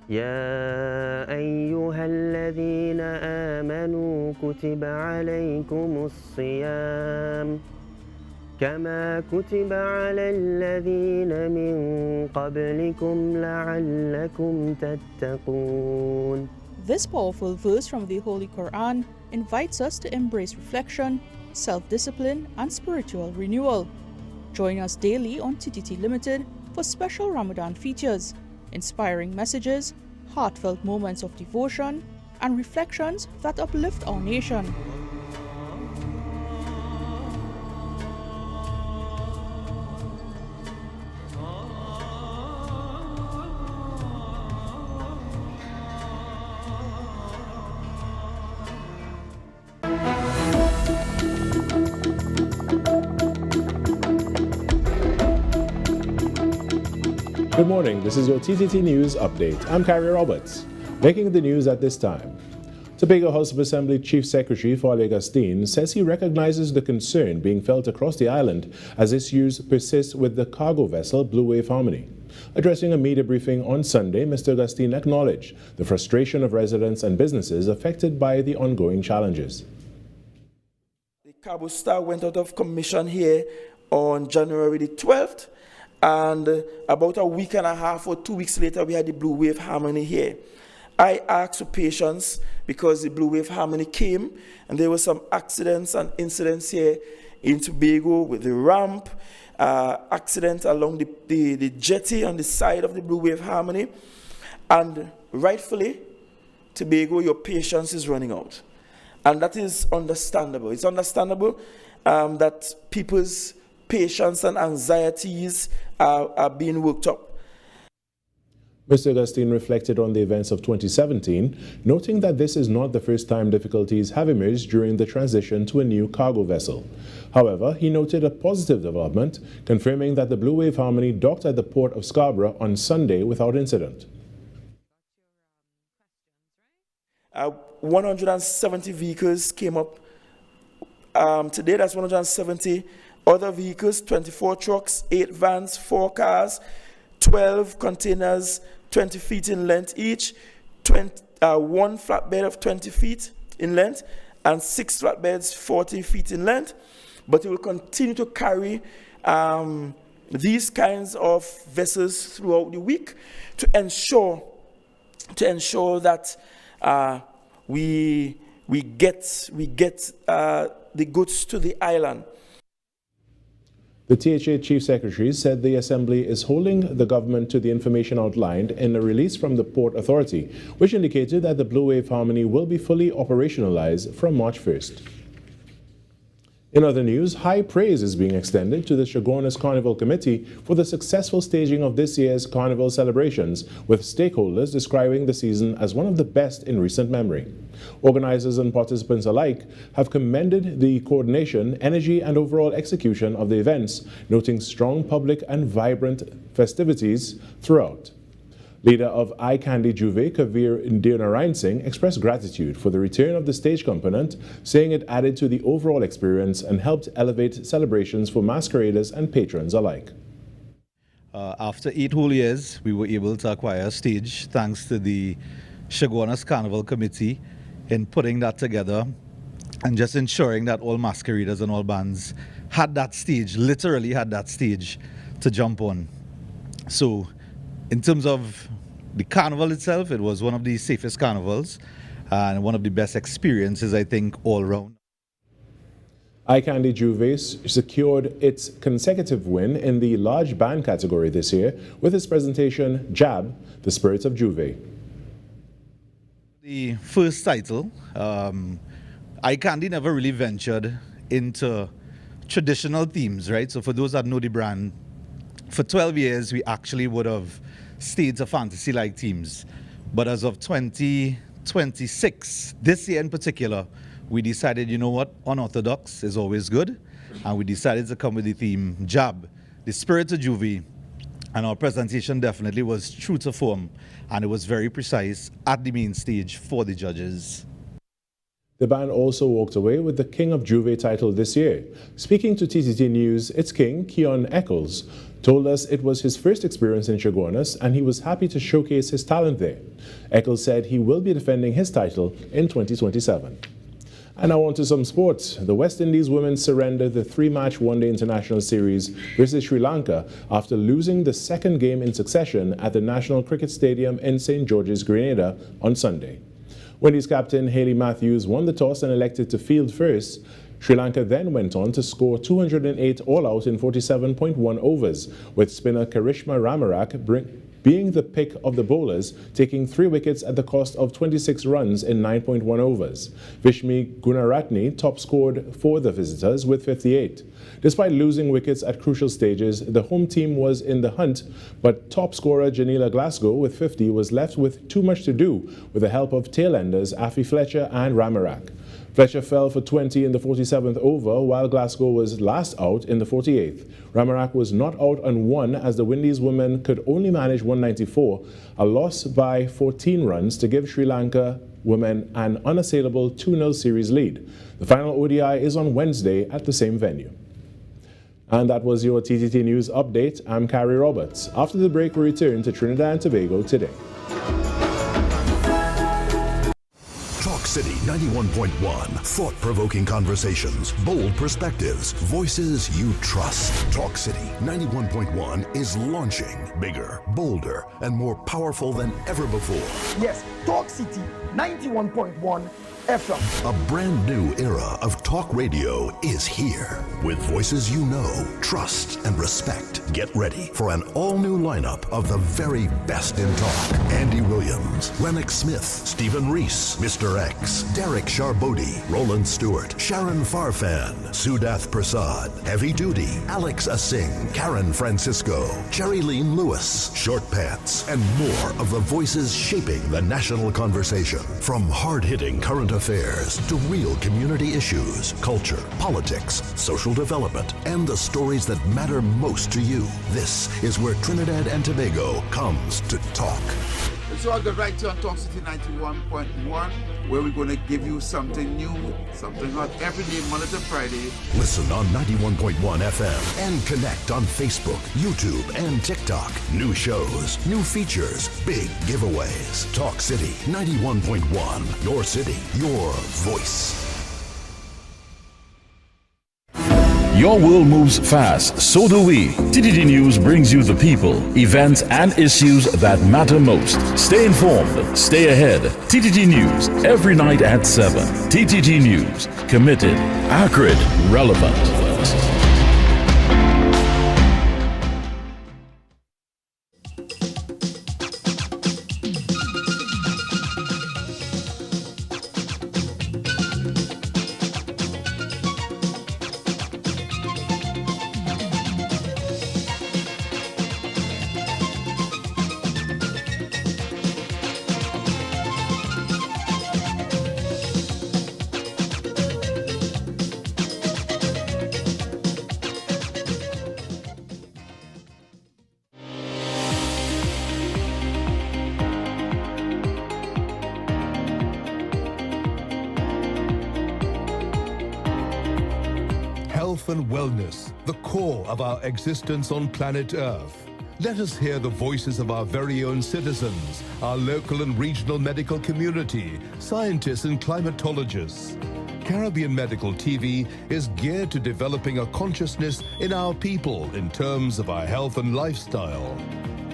يا أيها الذين آمنوا كتب عليكم الصيام كما كتب على الذين من قبلكم لعلكم تتقون. This powerful verse from the Holy Quran invites us to embrace reflection, self-discipline, and spiritual renewal. Join us daily on TTT Limited for special Ramadan features, inspiring messages, heartfelt moments of devotion, and reflections that uplift our nation. Good morning, this is your TTT News Update. I'm Carrie Roberts. Making the news at this time. Tobago House of Assembly Chief Secretary Fale Agustin says he recognizes the concern being felt across the island as issues persist with the cargo vessel Blue Wave Harmony. Addressing a media briefing on Sunday, Mr. Agustin acknowledged the frustration of residents and businesses affected by the ongoing challenges. The Cabo Star went out of commission here on January the 12th. And about a week and a half or 2 weeks later, we had the Blue Wave Harmony here. I asked for patience because the Blue Wave Harmony came, and there were some accidents and incidents here in Tobago with the ramp, accident along the jetty on the side of the Blue Wave Harmony. And rightfully, Tobago, your patience is running out. And that is understandable. It's understandable that people's patience and anxieties are being worked up. Mr. Augustine reflected on the events of 2017, noting that this is not the first time difficulties have emerged during the transition to a new cargo vessel. However, he noted a positive development, confirming that the Blue Wave Harmony docked at the port of Scarborough on Sunday without incident. 170 vehicles came up today. That's 170 other vehicles, 24 trucks, 8 vans, 4 cars, 12 containers, 20 feet in length each, 1 flatbed of 20 feet in length, and 6 flatbeds 40 feet in length. But it will continue to carry these kinds of vessels throughout the week to ensure that we get the goods to the island. The THA Chief Secretary said the Assembly is holding the government to the information outlined in a release from the Port Authority, which indicated that the Blue Wave Harmony will be fully operationalized from March 1st. In other news, high praise is being extended to the Chaguanas Carnival Committee for the successful staging of this year's Carnival celebrations, with stakeholders describing the season as one of the best in recent memory. Organizers and participants alike have commended the coordination, energy, and overall execution of the events, noting strong public and vibrant festivities throughout. Leader of Eye Candy Juve, Kavir Narayan Singh, expressed gratitude for the return of the stage component, saying it added to the overall experience and helped elevate celebrations for masqueraders and patrons alike. After 8 whole years, we were able to acquire a stage thanks to the Chaguanas Carnival Committee in putting that together and just ensuring that all masqueraders and all bands had that stage, literally had that stage to jump on. So, in terms of the carnival itself, it was one of the safest carnivals and one of the best experiences, I think, all around. Eye Candy Juve secured its consecutive win in the large band category this year with its presentation, Jab, the Spirits of Juve. The first title, Eye Candy never really ventured into traditional themes, right? So for those that know the brand, for 12 years, we actually would have stayed to fantasy-like themes. But as of 2026, this year in particular, we decided, you know what, unorthodox is always good. And we decided to come with the theme Jab, the Spirit of Juvie. And our presentation definitely was true to form. And it was very precise at the main stage for the judges. The band also walked away with the King of Juve title this year. Speaking to TTT News, its king, Keon Eccles, told us it was his first experience in Chaguanas and he was happy to showcase his talent there. Eccles said he will be defending his title in 2027. And now on to some sports. The West Indies women surrendered the 3-match one-day international series versus Sri Lanka after losing the second game in succession at the National Cricket Stadium in St. George's, Grenada on Sunday. Windies captain Hayley Matthews won the toss and elected to field first. Sri Lanka then went on to score 208 all-out in 47.1 overs, with spinner Karishma Ramarak being the pick of the bowlers, taking 3 wickets at the cost of 26 runs in 9.1 overs. Vishmi Gunaratne top-scored for the visitors with 58. Despite losing wickets at crucial stages, the home team was in the hunt, but top scorer Janila Glasgow with 50 was left with too much to do with the help of tail-enders Afi Fletcher and Ramarak. Fletcher fell for 20 in the 47th over, while Glasgow was last out in the 48th. Ramarak was not out on 1 as the Windies women could only manage 194, a loss by 14 runs to give Sri Lanka women an unassailable 2-0 series lead. The final ODI is on Wednesday at the same venue. And that was your TTT News Update. I'm Carrie Roberts. After the break, we return to Trinidad and Tobago Today. Talk City 91.1. Thought-provoking conversations, bold perspectives, voices you trust. Talk City 91.1 is launching bigger, bolder, and more powerful than ever before. Yes, Talk City 91.1 FM. A brand new era of talk radio is here. With voices you know, trust, and respect. Get ready for an all-new lineup of the very best in talk. Andy Williams, Lennox Smith, Stephen Reese, Mr. X, Derek Charbodi, Roland Stewart, Sharon Farfan, Sudath Prasad, Heavy Duty, Alex Asing, Karen Francisco, Cherry-Leen Lewis, Short Pants, and more of the voices shaping the national conversation. From hard-hitting current affairs to real community issues, culture, politics, social development, and the stories that matter most to you. This is where Trinidad and Tobago comes to talk. It's all good right here on Talk City 91.1, where we're going to give you something new, something hot every day, Monday to Friday. Listen on 91.1 FM and connect on Facebook, YouTube, and TikTok. New shows, new features, big giveaways. Talk City 91.1. Your city, your voice. Your world moves fast, so do we. TTT News brings you the people, events, and issues that matter most. Stay informed, stay ahead. TTT News, every night at 7. TTT News, committed, accurate, relevant. Health and wellness, the core of our existence on planet Earth. Let us hear the voices of our very own citizens, our local and regional medical community, scientists and climatologists. Caribbean Medical TV is geared to developing a consciousness in our people in terms of our health and lifestyle.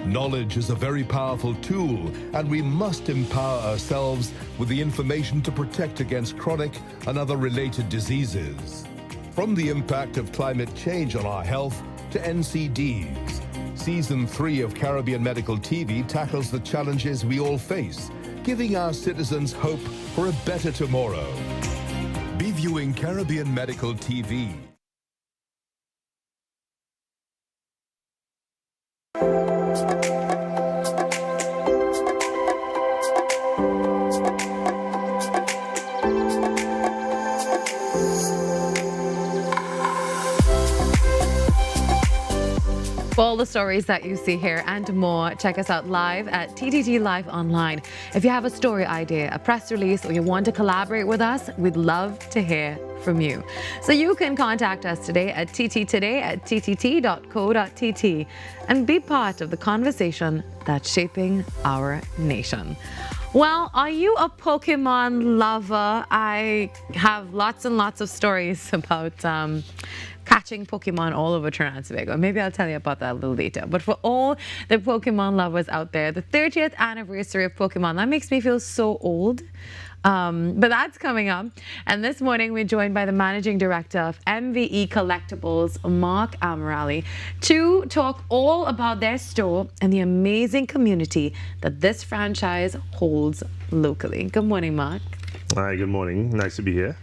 Knowledge is a very powerful tool, and we must empower ourselves with the information to protect against chronic and other related diseases. From the impact of climate change on our health to NCDs, Season 3 of Caribbean Medical TV tackles the challenges we all face, giving our citizens hope for a better tomorrow. Be viewing Caribbean Medical TV. For all the stories that you see here and more, check us out live at TTT Live Online. If you have a story idea, a press release, or you want to collaborate with us, we'd love to hear from you. So you can contact us today at tttoday@ttt.co.tt and be part of the conversation that's shaping our nation. Well, are you a Pokemon lover? I have lots and lots of stories about catching Pokemon all over Trinidad and Tobago. Maybe I'll tell you about that a little later. But for all the Pokemon lovers out there, the 30th anniversary of Pokemon, that makes me feel so old. But that's coming up. And this morning, we're joined by the Managing Director of MVE Collectibles, Mark Amirali, to talk all about their store and the amazing community that this franchise holds locally. Good morning, Mark. Hi, good morning. Nice to be here.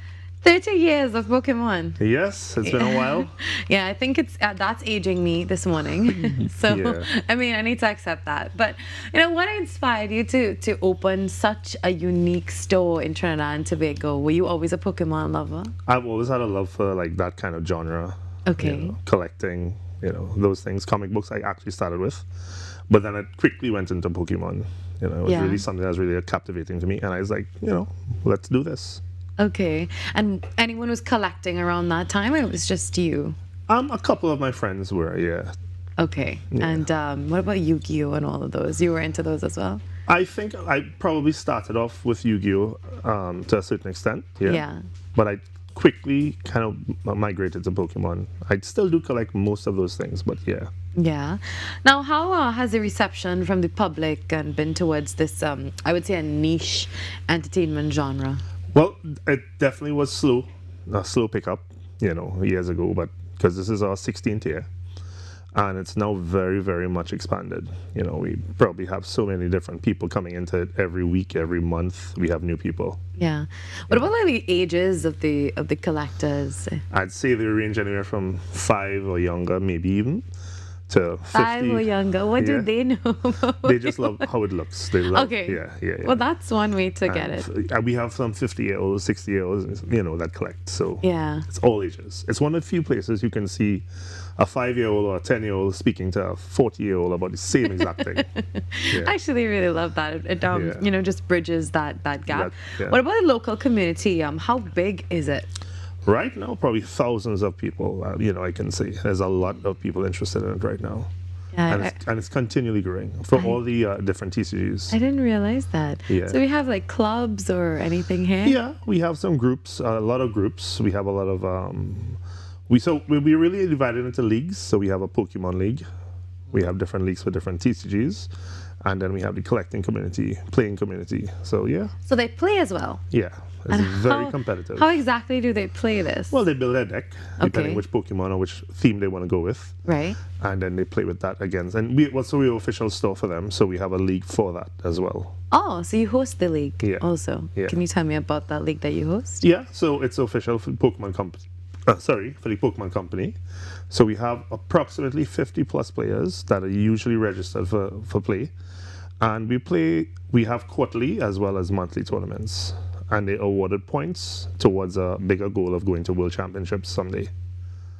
30 years of Pokemon. Yes, it's been a while. Yeah, I think it's that's aging me this morning. So, Yeah. I mean, I need to accept that. But, you know, what inspired you to open such a unique store in Trinidad and Tobago? Were you always a Pokemon lover? I've always had a love for like that kind of genre. Okay. You know, collecting, those things. Comic books I actually started with. But then it quickly went into Pokemon. It was Yeah. really something that was really captivating to me. And I was like, let's do this. Okay. And anyone was collecting around that time, or it was just you? A couple of my friends were, yeah. Okay. Yeah. And what about Yu-Gi-Oh and all of those? You were into those as well? I think I probably started off with Yu-Gi-Oh! To a certain extent. Yeah. But I quickly kind of migrated to Pokemon. I still do collect most of those things, but yeah. Yeah. Now, how has the reception from the public been towards this, I would say, a niche entertainment genre? Well, it definitely was a slow pickup, years ago, but because this is our 16th year. And it's now very, very much expanded. We probably have so many different people coming into it every week, every month. We have new people. Yeah. What about the ages of the collectors? I'd say they range anywhere from 5 or younger, maybe even, to 50. 5 or younger. What do they know about They just love how it looks. They love. Okay. Yeah. Well, that's one way to get it. We have some 50-year-olds, 60-year-olds, that collect. So yeah, it's all ages. It's one of the few places you can see a 5-year-old or a 10-year-old speaking to a 40-year-old about the same exact thing. Yeah. I actually really love that. It just bridges that gap. Yeah. What about the local community? How big is it? Right now, probably thousands of people. I can see there's a lot of people interested in it right now. Yeah, and it's continually growing for all the different TCGs. I didn't realize that. Yeah. So we have like clubs or anything here? Yeah, we have some groups, a lot of groups. We have a lot of we really divided into leagues. So we have a Pokémon league. We have different leagues for different TCGs. And then we have the collecting community, playing community. So yeah. So they play as well? Yeah. It's very competitive. How exactly do they play this? Well, they build their deck, depending which Pokemon or which theme they want to go with. Right. And then they play with that against. And we're an official store for them, so we have a league for that as well. Oh, so you host the league also. Yeah. Can you tell me about that league that you host? Yeah, so it's official for the Pokemon company. For the Pokemon company. So we have approximately 50 plus players that are usually registered for play. And we have quarterly as well as monthly tournaments. And they awarded points towards a bigger goal of going to World Championships someday.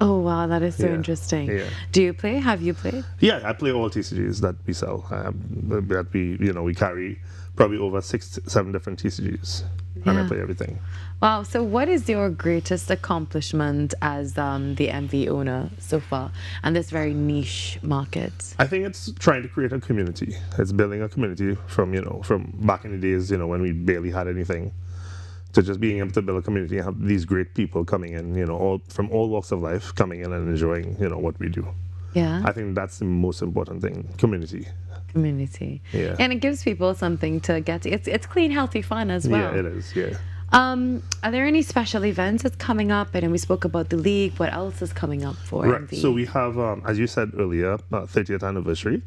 Oh, wow, that is so interesting. Yeah. Do you play? Have you played? Yeah, I play all TCGs that we sell. That we carry probably over 6-7 different TCGs. And I play everything. Wow, so what is your greatest accomplishment as the MV owner so far and this very niche market? I think it's trying to create a community. It's building a community from back in the days, when we barely had anything, to just being able to build a community and have these great people coming in, all from all walks of life coming in and enjoying, what we do. Yeah. I think that's the most important thing, community. Community. Yeah. And it gives people something to get to. It's clean, healthy fun as well. Yeah, it is, yeah. Are there any special events that's coming up? And then we spoke about the league. What else is coming up for MV? So we have, as you said earlier, 30th anniversary,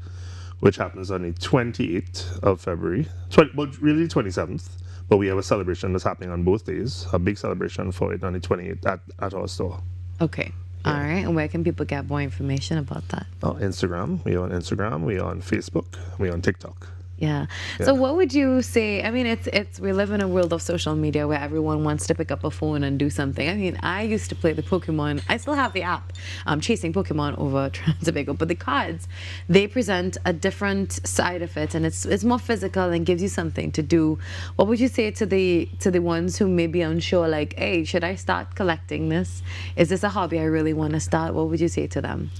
which happens on the 28th of February. Really 27th. But we have a celebration that's happening on both days. A big celebration for it on the 28th at our store. Okay. Yeah. All right. And where can people get more information about that? Instagram. We're on Instagram. We're on Facebook. We're on TikTok. Yeah. So what would you say? I mean, we live in a world of social media where everyone wants to pick up a phone and do something. I mean, I used to play the Pokemon. I still have the app, chasing Pokemon over Trinidad and Tobago. But the cards, they present a different side of it, and it's more physical and gives you something to do. What would you say to the ones who may be unsure, like, hey, should I start collecting this? Is this a hobby I really want to start? What would you say to them?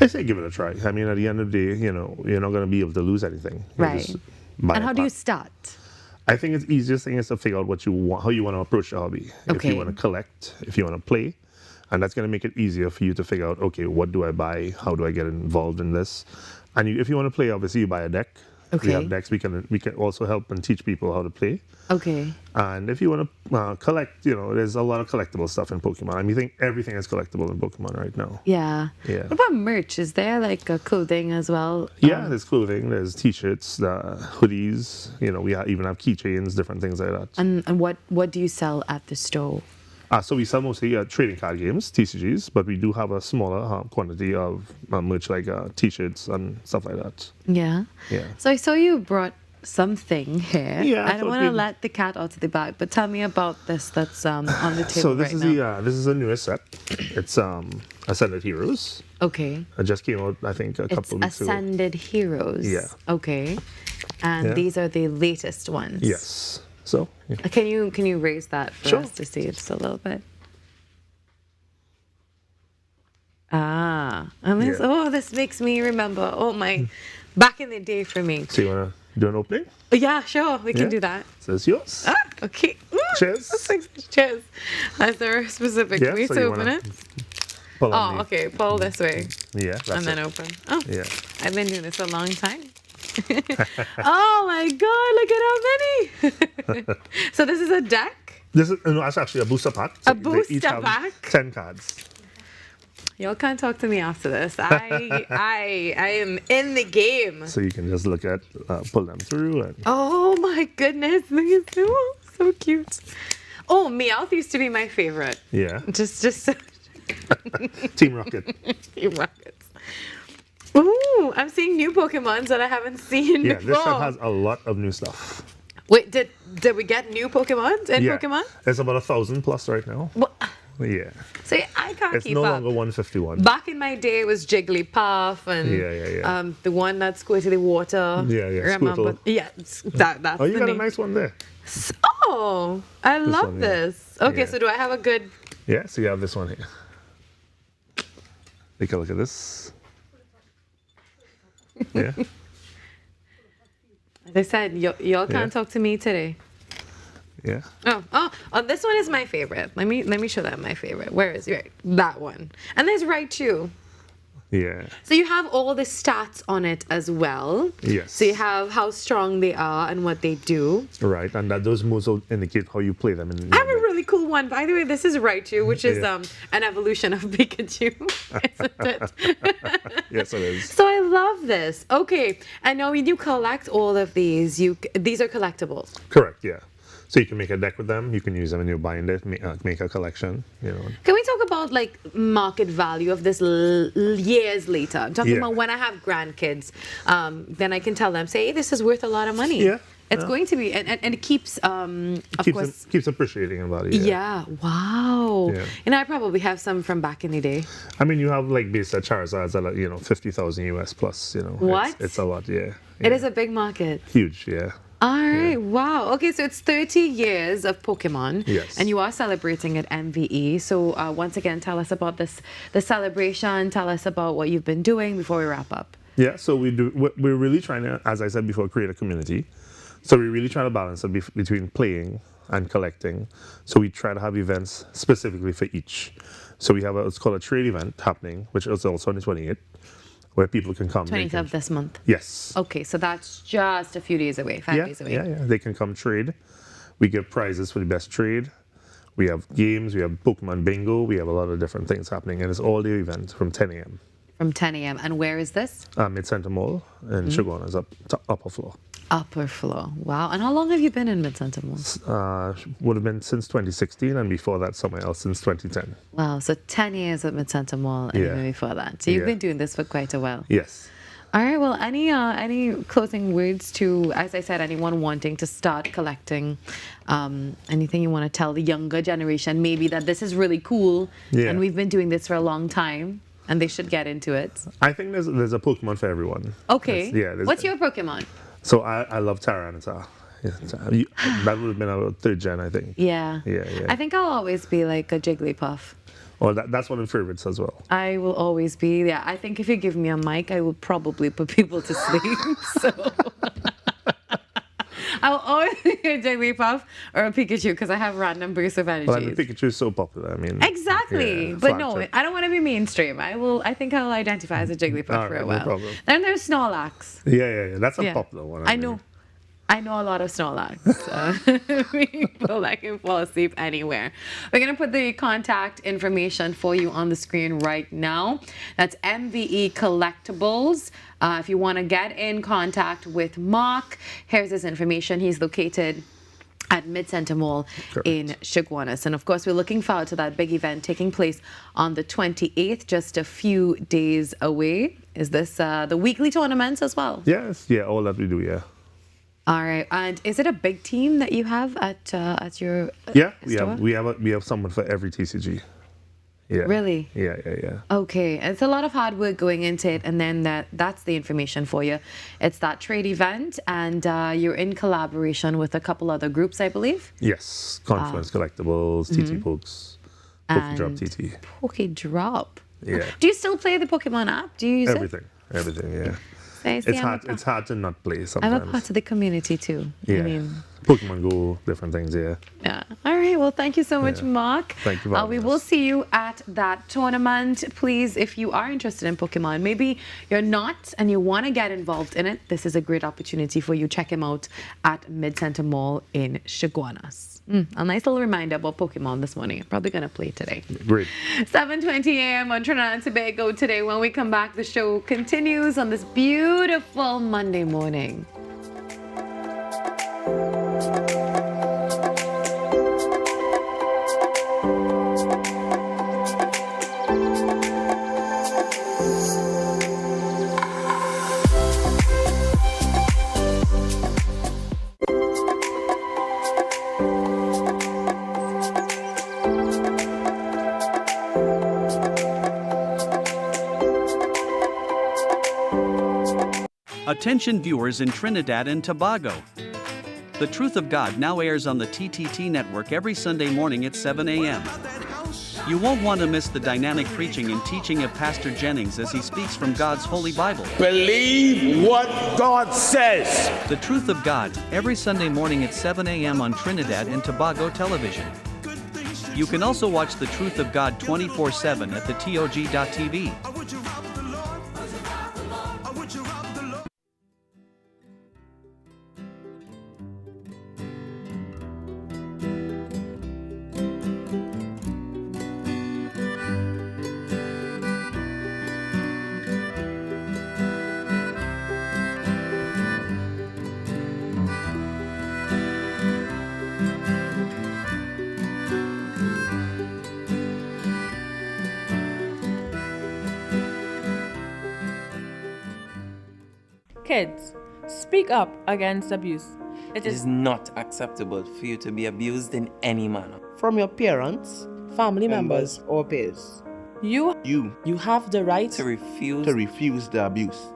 I say give it a try. I mean, at the end of the day, you're not going to be able to lose anything. Right. And how do you start? I think the easiest thing is to figure out how you want to approach the hobby. Okay. If you want to collect, if you want to play, and that's going to make it easier for you to figure out, okay, what do I buy? How do I get involved in this? And if you want to play, obviously you buy a deck. Okay. We have decks. We can also help and teach people how to play. Okay. And if you want to collect, there's a lot of collectible stuff in Pokemon. I mean, I think everything is collectible in Pokemon right now. Yeah. Yeah. What about merch? Is there like a clothing as well? Yeah, there's clothing, there's t-shirts, hoodies. We even have keychains, different things like that. And what do you sell at the store? So we sell mostly trading card games, TCGs, but we do have a smaller quantity of merch like t-shirts and stuff like that. Yeah. Yeah. So I saw you brought something here. Yeah. I don't want to let the cat out of the bag, but tell me about this that's on the table So this right is now. this is a newest set. It's Ascended Heroes. Okay. It just came out, I think, a couple of weeks ago. Ascended Heroes. Yeah. Okay. And these are the latest ones. Yes. So yeah. Can you raise that for us to see just a little bit? And this this makes me remember. Oh my, back in the day for me. So you wanna Do an opening? Yeah, sure. We can do that. So it's yours. Ah, okay. Ooh, Cheers. Cheers. Is there a specific way to open it? Okay. Pull this way. Yeah. And then open. Oh. Yeah. I've been doing this a long time. Oh my God! Look at how many. So this is a deck. This is it's actually a booster pack. So a booster pack. 10 cards. Y'all can't talk to me after this. I am in the game. So you can just look at, pull them through. And Oh my goodness, look at them. So cute. Oh, Meowth used to be my favorite. Yeah. Just Team Rocket. Team Rockets. Ooh, I'm seeing new Pokemons that I haven't seen before. This set has a lot of new stuff. Wait, did we get new Pokemons in Pokemon? It's about 1,000 plus right now. What? Yeah. See, I can't It's keep no up. longer 151. Back in my day, it was Jigglypuff and the one that squirted the water. Yeah. Remember? Squirtle. Yeah, that's Oh, you the got a name. nice one there. Oh, I love one, yeah. this. Okay, Yeah. so do I have a good... Yeah, so you have this one here. Take a look at this. Yeah. As I said, y'all can't talk to me today. Yeah. Oh, this one is my favorite. Let me show that my favorite. Where is it? That one. And there's Raichu. Yeah. So you have all the stats on it as well. Yes. So you have how strong they are and what they do. Right, and that those moves will indicate how you play them. I have a really cool one. By the way, this is Raichu, which is Yeah. an evolution of Pikachu, isn't it? Yes, it is. So I love this. Okay, and now when you collect all of these, these are collectibles. Correct, yeah. So you can make a deck with them. You can use them in your binder, make a collection. You know. Can we talk about like market value of this years later? I'm talking about when I have grandkids, then I can tell them, say, hey, this is worth a lot of money. Yeah. It's going to be, and it keeps, Keeps appreciating in value. Yeah. Wow. Yeah. And I probably have some from back in the day. I mean, you have like basic Charizards at 50,000 US plus. You know. What? It's a lot. Yeah. It is a big market. Huge. Yeah. All right, wow. Okay, so it's 30 years of Pokemon. Yes. And you are celebrating at MVE. So once again, tell us about the celebration. Tell us about what you've been doing before we wrap up. Yeah, so we're really trying to, as I said before, create a community. So we're really trying to balance it between playing and collecting. So we try to have events specifically for each. So we have it's called a trade event happening, which is also on the 28th, where people can come. 20th of this month. Yes. Okay, so that's just a few days away, 5 days away. Yeah. They can come trade. We give prizes for the best trade. We have games. We have Pokemon Bingo. We have a lot of different things happening, and it's all day event from 10 a.m. From 10 a.m. And where is this? Mid-Center Mall in Chaguanas, upper floor. Upper floor. Wow. And how long have you been in Mid-Center Mall? Would have been since 2016, and before that somewhere else since 2010. Wow. So 10 years at Mid-Center Mall and even before that. So you've been doing this for quite a while. Yes. All right. Well, any closing words to, as I said, anyone wanting to start collecting? Anything you want to tell the younger generation? Maybe that this is really cool, and we've been doing this for a long time, and they should get into it. I think there's a Pokemon for everyone. Okay. What's your Pokemon? So I love Tyranitar. Yeah, that would have been our third gen, I think. Yeah. Yeah. I think I'll always be like a Jigglypuff. Oh, that's one of the favorites as well. I will always be. Yeah. I think if you give me a mic, I will probably put people to sleep. So I'll always be a Jigglypuff or a Pikachu because I have random bursts of energy. Well, I mean, Pikachu is so popular. I mean, exactly. Yeah, but no, I don't want to be mainstream. I think I'll identify as a Jigglypuff for a while. No problem. Then there's Snorlax. Yeah. That's a popular one. I know a lot of Snorlax. People that can fall asleep anywhere. We're going to put the contact information for you on the screen right now. That's MVE Collectibles. If you want to get in contact with Mark, here's his information. He's located at Mid-Center Mall in Chaguanas. And of course, we're looking forward to that big event taking place on the 28th, just a few days away. Is this the weekly tournaments as well? Yes, all that we do, yeah. All right, and is it a big team that you have at your store? we have someone for every TCG. Yeah. Really? Yeah. Okay, it's a lot of hard work going into it, and then that's the information for you. It's that trade event, and you're in collaboration with a couple other groups, I believe. Yes, Confluence Collectibles, TT Pokes, Pokedrop TT. Pokedrop. Yeah. Do you still play the Pokemon app? Do you use everything? Yeah. It's hard to not play sometimes. I'm a part of the community too. Yeah. I mean, Pokemon Go, different things, yeah. yeah. All right. Well, thank you so much, Mark. Thank you. We will see you at that tournament. Please, if you are interested in Pokemon, maybe you're not and you want to get involved in it, this is a great opportunity for you. Check him out at Mid-Center Mall in Chaguanas. A nice little reminder about Pokemon this morning. I'm probably going to play today. Great. 7:20 a.m. on Trinidad and Tobago today. When we come back, the show continues on this beautiful Monday morning. Attention viewers in Trinidad and Tobago. The Truth of God now airs on the TTT network every Sunday morning at 7 a.m. You won't want to miss the dynamic preaching and teaching of Pastor Jennings as he speaks from God's Holy Bible. Believe what God says. The Truth of God, every Sunday morning at 7 a.m. on Trinidad and Tobago television. You can also watch The Truth of God 24/7 at thetog.tv. Kids, speak up against abuse. It is not acceptable for you to be abused in any manner. From your parents, family members, or peers. You have the right to refuse the abuse.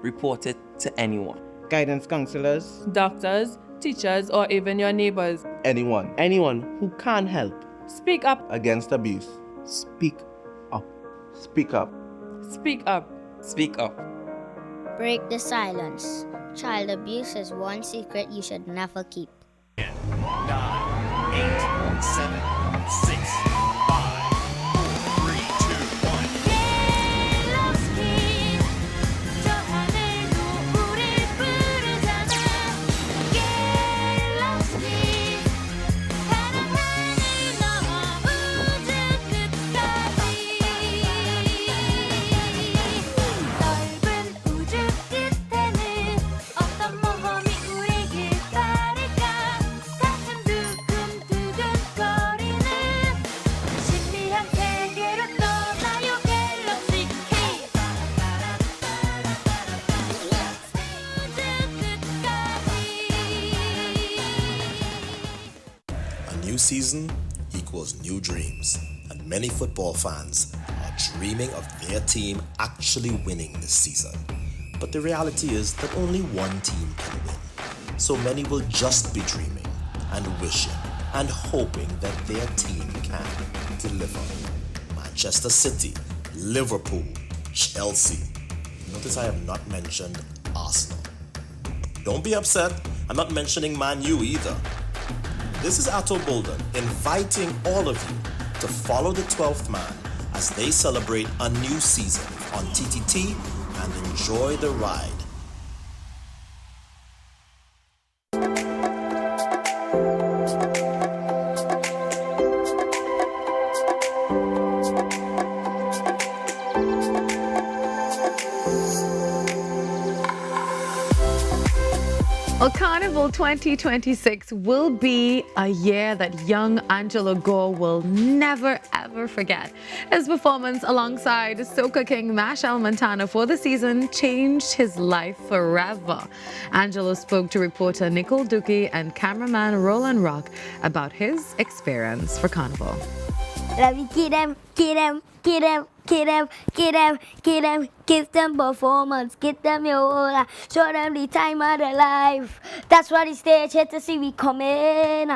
Report it to anyone. Guidance counselors, doctors, teachers, or even your neighbors. Anyone who can help. Speak up against abuse. Speak up. Speak up. Speak up. Speak up. Break the silence. Child abuse is one secret you should never keep. 9, 8, 7, 6, 5, 4, 3, 2, 1. New season equals new dreams, and many football fans are dreaming of their team actually winning this season. But the reality is that only one team can win. So many will just be dreaming and wishing and hoping that their team can deliver. Manchester City, Liverpool, Chelsea. Notice I have not mentioned Arsenal. Don't be upset, I'm not mentioning Man U either. This is Atto Bolden inviting all of you to follow the 12th man as they celebrate a new season on TTT and enjoy the ride. Well, Carnival 2026 will be a year that young Angelo Gore will never ever forget. His performance alongside soca king Machel Montano for the season changed his life forever. Angelo spoke to reporter Nicole Dookie and cameraman Roland Rock about his experience for Carnival. Let me get him, get him, get him, get him, get him, get him, Give them performance, give them your all, show them the time of their life. That's why the stage here to see we come in.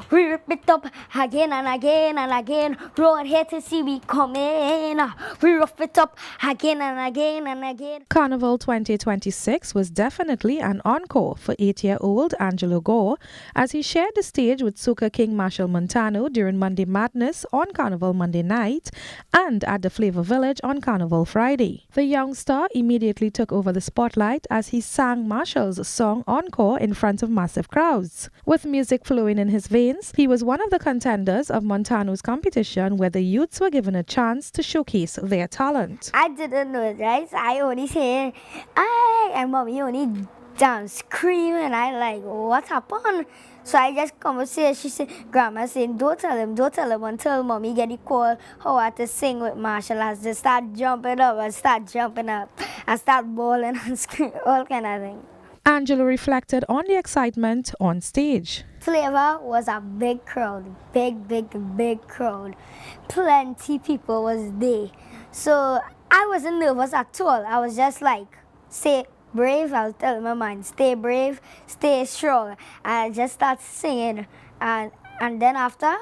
We rip it up again and again and again. Road here to see we come in. We rough it up again and again and again. Carnival 2026 was definitely an encore for 8-year-old Angelo Gore as he shared the stage with soca king Machel Montano during Monday Madness on Carnival Monday night and at the Flavor Village on Carnival Friday. The young star immediately took over the spotlight as he sang Machel's song Encore in front of massive crowds. With music flowing in his veins, he was one of the contenders of Montano's competition where the youths were given a chance to showcase their talent. I didn't know it, right? I only say, "Aye," and mommy only down screaming. I like, what happened? So I just come and say, she said, Grandma saying, don't tell him until mommy get the call how I to sing with Machel. I just start jumping up and start bawling and screaming, all kind of thing. Angelo reflected on the excitement on stage. Flavor was a big crowd, big crowd. Plenty people was there. So I wasn't nervous at all. I was just like, say, brave, I'll tell my mind, stay brave, stay strong. I just start singing, and then after,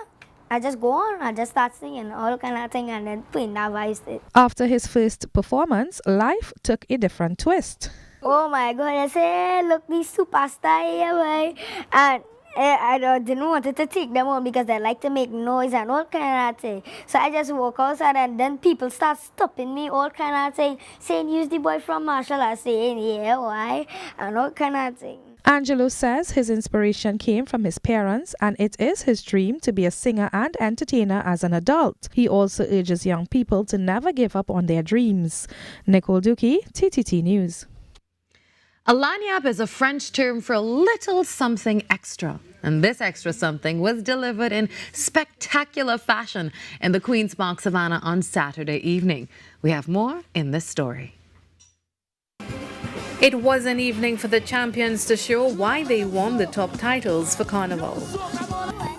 I just go on, I just start singing, all kind of thing, and then putting that voice. After his first performance, life took a different twist. Oh my God, I say, look, these superstar here, boy. And I didn't want to take them on because they like to make noise and all kind of thing. So I just walk outside and then people start stopping me, all kind of thing, saying, use the boy from Machel. I saying, yeah, why? And all kind of thing. Angelo says his inspiration came from his parents and it is his dream to be a singer and entertainer as an adult. He also urges young people to never give up on their dreams. Nicole Dookie, TTT News. A lanyap is a French term for a little something extra. And this extra something was delivered in spectacular fashion in the Queen's Park Savannah on Saturday evening. We have more in this story. It was an evening for the champions to show why they won the top titles for Carnival.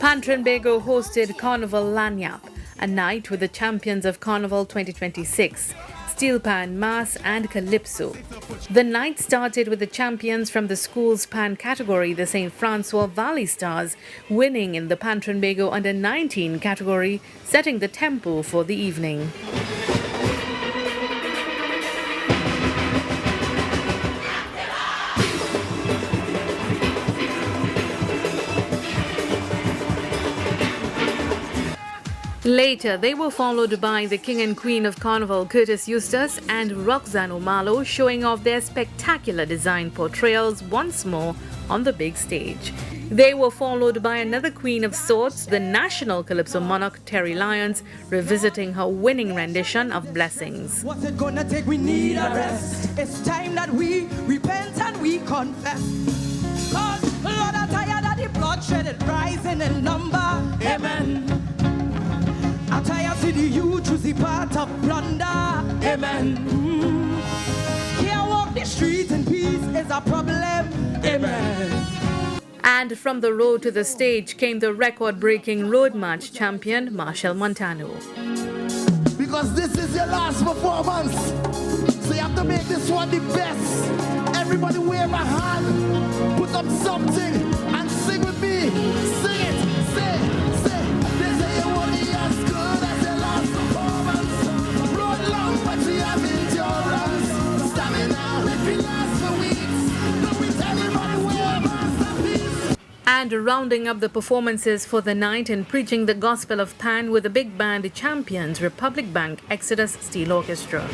Trinidad hosted Carnival Lanyap, a night with the champions of Carnival 2026. Steel Pan, Mass and Calypso. The night started with the champions from the school's pan category, the St. Francois Valley Stars, winning in the Trinidad under 19 category, setting the tempo for the evening. Later, they were followed by the King and Queen of Carnival, Curtis Eustace and Roxanne O'Malo, showing off their spectacular design portrayals once more on the big stage. They were followed by another queen of sorts, the national Calypso monarch Terry Lyons, revisiting her winning rendition of Blessings. What's it gonna take? We need a rest. It's time that we repent and we confess. Cause Lord, I'm tired of the bloodshed and rising in number. Amen. I'm tired to the youth choose the path of plunder. Amen. Can't walk the streets in peace is a problem. Amen. And from the road to the stage came the record-breaking road march champion, Machel Montano. Because this is your last performance, so you have to make this one the best. Everybody wave a hand, put up something, and sing with me. Sing it, say, they say you won't be as good as your last performance. Road long, but we have endurance. Stamina, if it lasts for weeks, but with everybody wave a masterpiece. And rounding up the performances for the night and preaching the gospel of Pan with the big band champions, Republic Bank Exodus Steel Orchestra.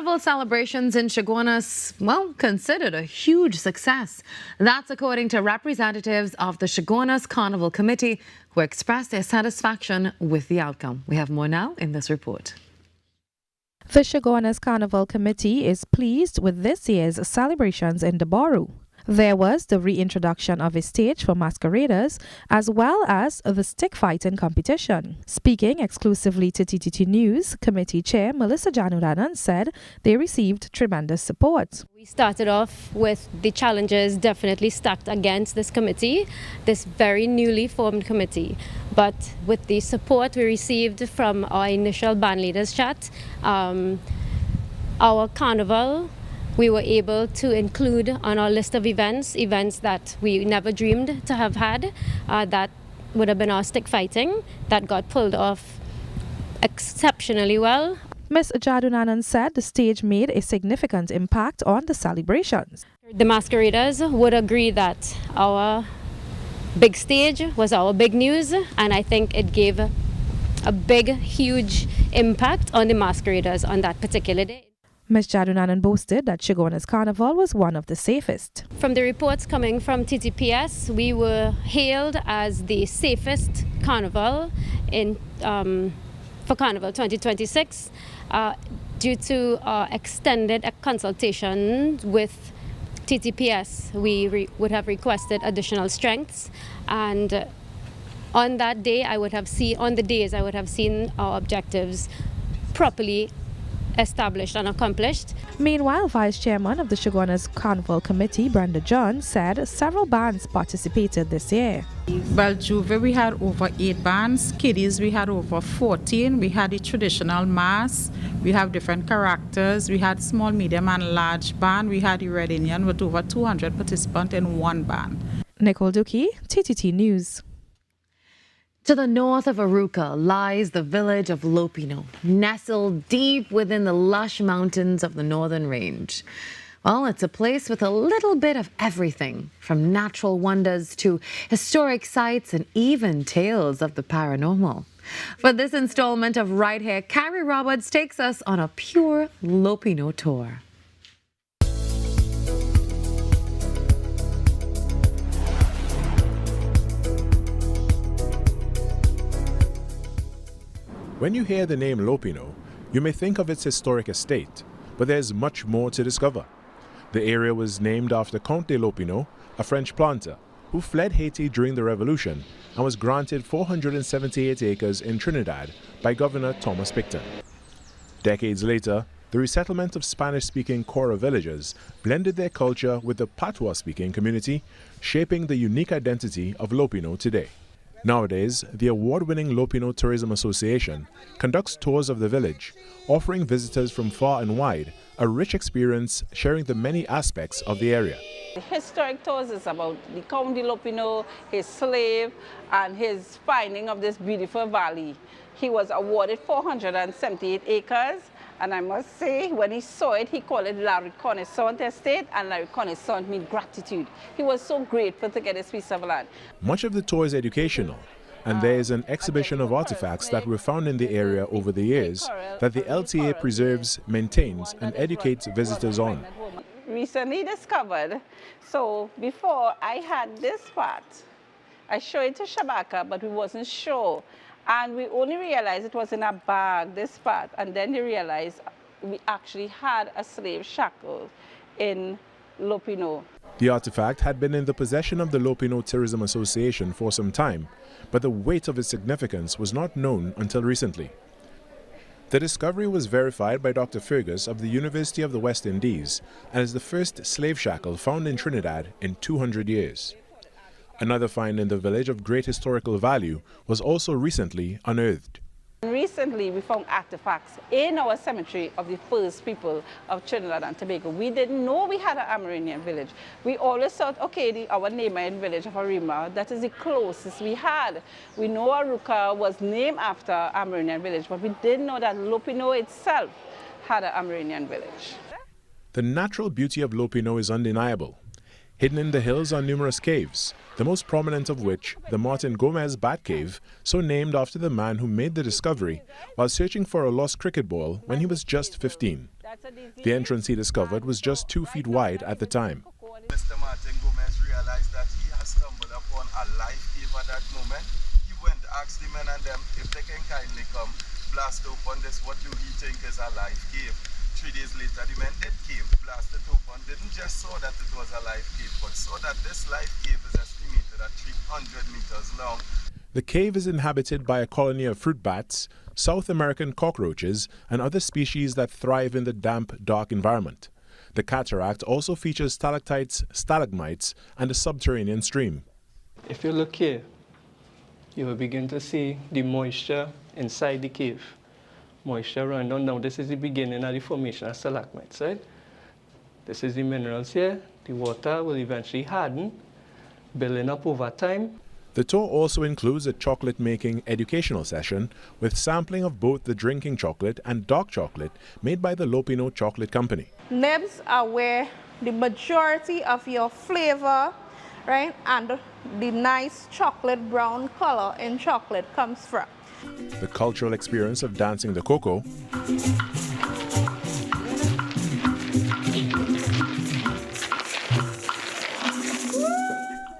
Carnival celebrations in Chaguanas, well, considered a huge success. That's according to representatives of the Chaguanas Carnival Committee, who expressed their satisfaction with the outcome. We have more now in this report. The Chaguanas Carnival Committee is pleased with this year's celebrations in Tobago. There was the reintroduction of a stage for masqueraders as well as the stick fighting competition. Speaking exclusively to TTT News, Committee Chair Melissa Janudanan said they received tremendous support. We started off with the challenges definitely stacked against this committee, this very newly formed committee. But with the support we received from our initial band leaders chat, our carnival, we were able to include on our list of events that we never dreamed to have had. That would have been our stick fighting that got pulled off exceptionally well. Ms. Jadunanan said the stage made a significant impact on the celebrations. The masqueraders would agree that our big stage was our big news, and I think it gave a big, huge impact on the masqueraders on that particular day. Ms. Jadunanan boasted that Chaguanas Carnival was one of the safest. From the reports coming from TTPS, we were hailed as the safest carnival for Carnival 2026 due to extended consultation with TTPS. We would have requested additional strengths, and on that day, I would have seen our objectives properly established and accomplished. Meanwhile, Vice Chairman of the Chaguanas Carnival Committee, Brenda John, said several bands participated this year. Well, Juve, we had over 8 bands. Kiddies, we had over 14. We had the traditional mass. We have different characters. We had small, medium, and large band. We had the Red Indian with over 200 participants in one band. Nicole Duki, TTT News. To the north of Aruca lies the village of Lopino, nestled deep within the lush mountains of the northern range. Well, it's a place with a little bit of everything, from natural wonders to historic sites and even tales of the paranormal. For this installment of Right Here, Carrie Roberts takes us on a pure Lopino tour. When you hear the name Lopino, you may think of its historic estate, but there's much more to discover. The area was named after Count de Lopino, a French planter, who fled Haiti during the Revolution and was granted 478 acres in Trinidad by Governor Thomas Picton. Decades later, the resettlement of Spanish-speaking Kora villagers blended their culture with the Patois-speaking community, shaping the unique identity of Lopino today. Nowadays, the award-winning Lopino Tourism Association conducts tours of the village, offering visitors from far and wide a rich experience sharing the many aspects of the area. The historic tours is about the Count de Lopino, his slave, and his finding of this beautiful valley. He was awarded 478 acres, and I must say, when he saw it, he called it La Reconnaissance Estate, and La Reconnaissance means gratitude. He was so grateful to get this piece of land. Much of the tour is educational, and there is an exhibition of artifacts that were found in the area over the years that the LTA preserves, maintains, and educates visitors on. Recently discovered, so before I had this part, I showed it to Shabaka, but we wasn't sure. And we only realized it was in a bag, this part, and then they realized we actually had a slave shackled in Lopino. The artifact had been in the possession of the Lopino Tourism Association for some time, but the weight of its significance was not known until recently. The discovery was verified by Dr. Fergus of the University of the West Indies and is the first slave shackle found in Trinidad in 200 years. Another find in the village of great historical value was also recently unearthed. Recently, we found artifacts in our cemetery of the first people of Trinidad and Tobago. We didn't know we had an Amerindian village. We always thought, okay, our neighboring village of Arima, that is the closest we had. We know Aruca was named after Amerindian village, but we didn't know that Lopino itself had an Amerindian village. The natural beauty of Lopino is undeniable. Hidden in the hills are numerous caves, the most prominent of which, the Martin Gomez Bat Cave, so named after the man who made the discovery while searching for a lost cricket ball when he was just 15. The entrance he discovered was just 2 feet wide at the time. Mr. Martin Gomez realized that he has stumbled upon a life cave at that moment. He went to ask the men and them if they can kindly come blast open this, what do he think is a life cave. 3 days later, the men did came, blasted open, didn't just saw that it was a life cave, but saw that this life cave is estimated at 300 meters long. The cave is inhabited by a colony of fruit bats, South American cockroaches, and other species that thrive in the damp, dark environment. The cataract also features stalactites, stalagmites, and a subterranean stream. If you look here, you will begin to see the moisture inside the cave. Moisture running down. Now this is the beginning of the formation of stalagmites, right? This is the minerals here. The water will eventually harden, building up over time. The tour also includes a chocolate-making educational session with sampling of both the drinking chocolate and dark chocolate made by the Lopino Chocolate Company. Nibs are where the majority of your flavor, right, and the nice chocolate brown color in chocolate comes from. The cultural experience of dancing the coco,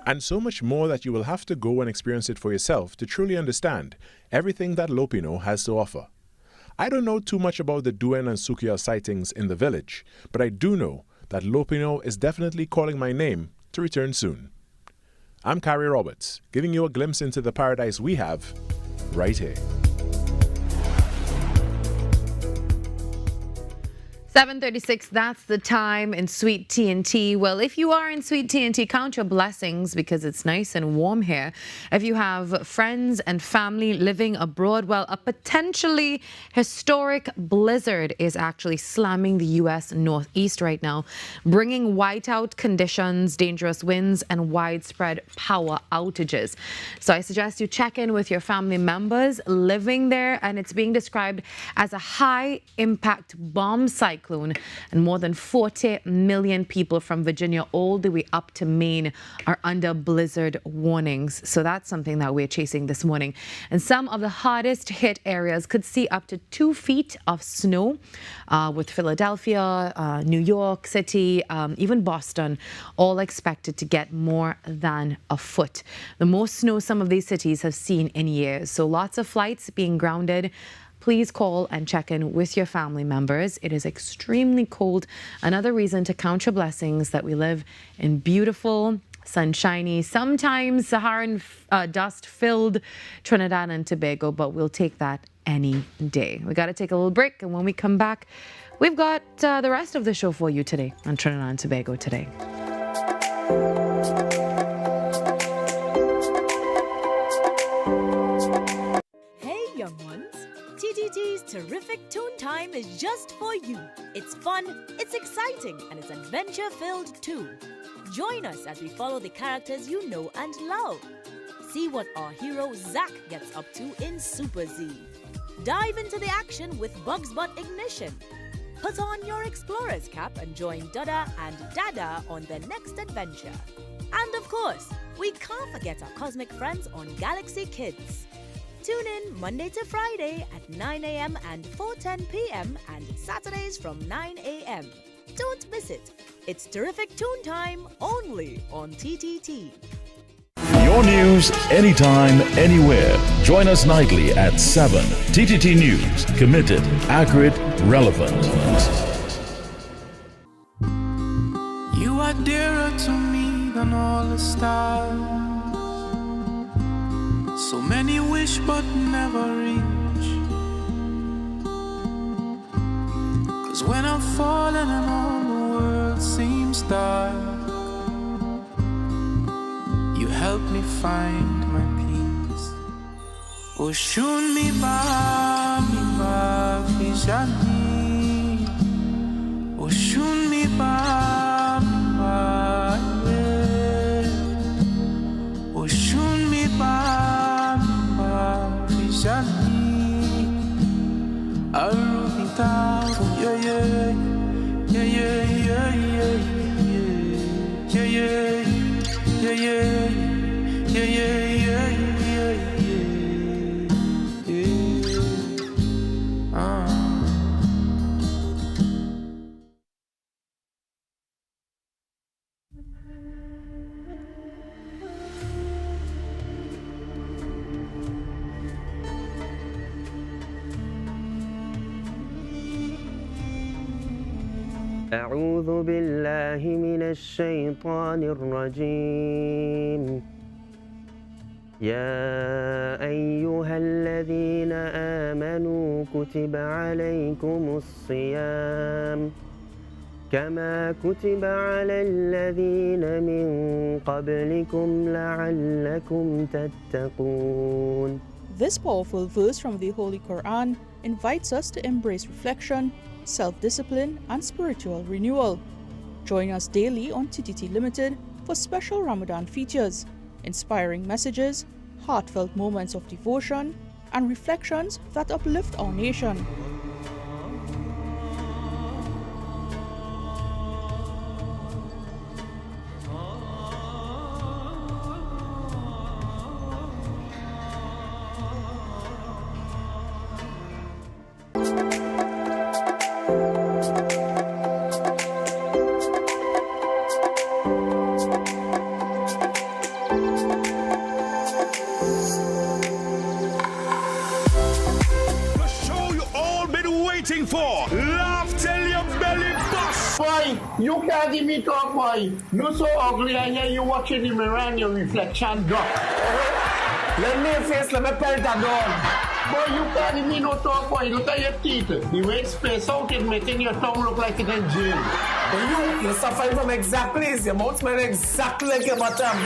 and so much more that you will have to go and experience it for yourself to truly understand everything that Lopino has to offer. I don't know too much about the Duen and Sukia sightings in the village, but I do know that Lopino is definitely calling my name to return soon. I'm Carrie Roberts, giving you a glimpse into the paradise we have right here. 7:36, that's the time in Sweet T&T. Well, if you are in Sweet T&T, count your blessings because it's nice and warm here. If you have friends and family living abroad, well, a potentially historic blizzard is actually slamming the U.S. Northeast right now, bringing whiteout conditions, dangerous winds, and widespread power outages. So I suggest you check in with your family members living there, and it's being described as a high-impact bomb cyclone. And more than 40 million people from Virginia all the way up to Maine are under blizzard warnings. So that's something that we're chasing this morning. And some of the hardest hit areas could see up to 2 feet of snow, with Philadelphia, New York City, even Boston, all expected to get more than a foot. The most snow some of these cities have seen in years. So lots of flights being grounded. Please call and check in with your family members. It is extremely cold. Another reason to count your blessings that we live in beautiful, sunshiny, sometimes Saharan dust-filled Trinidad and Tobago, but we'll take that any day. We got to take a little break, and when we come back, we've got the rest of the show for you today on Trinidad and Tobago Today. Hey, young ones. TTT's Terrific Toon Time is just for you. It's fun, it's exciting, and it's adventure-filled too. Join us as we follow the characters you know and love. See what our hero Zack gets up to in Super Z. Dive into the action with Bugs Butt Ignition. Put on your explorer's cap and join Dada and Dada on their next adventure. And of course, we can't forget our cosmic friends on Galaxy Kids. Tune in Monday to Friday at 9 a.m. and 4:10 p.m. and Saturdays from 9 a.m. Don't miss it. It's Terrific Toon Time only on TTT. Your news anytime, anywhere. Join us nightly at 7. TTT News. Committed, accurate, relevant. You are dearer to me than all the stars. So many wish but never reach. 'Cause when I'm falling and all the world seems dark, you help me find my peace. Oshun mi ba fishani. Oshun mi ba yeah. Oshun mi ba fishani. Arubita yeah yeah yeah yeah yeah yeah yeah yeah yeah yeah yeah yeah. أعوذ بالله من الشيطان الرجيم يا أيها الذين آمنوا كتب عليكم الصيام كما كتب على الذين من قبلكم لعلكم تتقون. This powerful verse from the Holy Quran invites us to embrace reflection, self-discipline, and spiritual renewal. Join us daily on TTT Limited for special Ramadan features, inspiring messages, heartfelt moments of devotion, and reflections that uplift our nation. For laugh till your belly bust. Boy, you can't give me talk, boy. You so ugly, and here you watching the mirror and your reflection drop. Let me face, let me pelt that dog. Boy, you can't give me no talk, boy. Look at your teeth. The way it's spaced out is making your tongue look like it's in jail. You're suffering from exactly, your mouth smells exactly like your bottom. In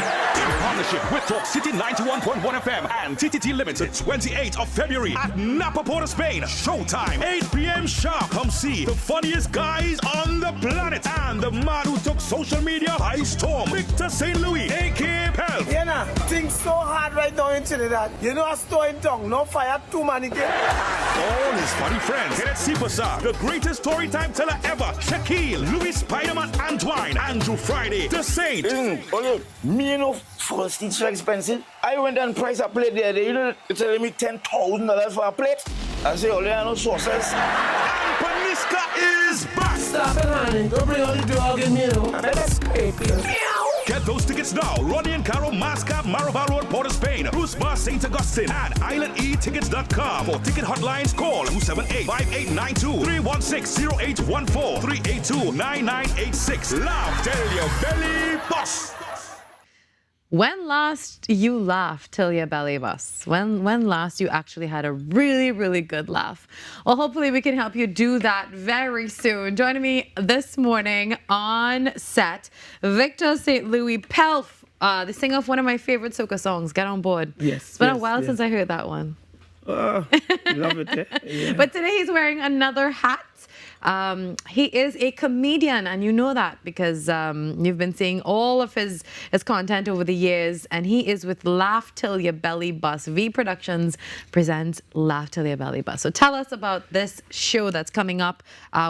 partnership with Talk City 91.1 FM and TTT Limited, 28th of February at Napa, Port of Spain. Showtime, 8 p.m. sharp. Come see the funniest guys on the planet and the man who took social media by storm, Victor St. Louis, a.k.a. Pelf. Yeah, nah, things so hard right now in Trinidad. You know, a store in tongue, no fire, too many again. All his funny friends. Kenneth Sipasa, the greatest storytime teller ever. Shaquille, Louis Spider-Man Antoine, Andrew Friday, The Saint. Okay, me you know, first it's so expensive. I went and priced a plate there. You know, they're telling me $10,000 for a plate. I say, oh, there are no sauces. And Paniska is back. Stop it, honey. Don't bring all the dog in me, you know. That's creepy. Get those tickets now. Ronnie and Caro, Mascap, Marava Road, Port of Spain, Bruce Bar, St. Augustine, and islandetickets.com. For ticket hotlines, call 278-5892, 316-0814, 382-9986. Laugh till your belly bust. When last you laughed till your belly busts? When last you actually had a really, really good laugh? Well, hopefully we can help you do that very soon. Joining me this morning on set, Victor St. Louis Pelf, the singer of one of my favorite soca songs, Get On Board. Yes. It's been a while since I heard that one. Love it. Yeah. But today he's wearing another hat. He is a comedian, and you know that because you've been seeing all of his content over the years, and he is with Laugh Till Your Belly Bust. V Productions presents Laugh Till Your Belly Bust. So tell us about this show that's coming up.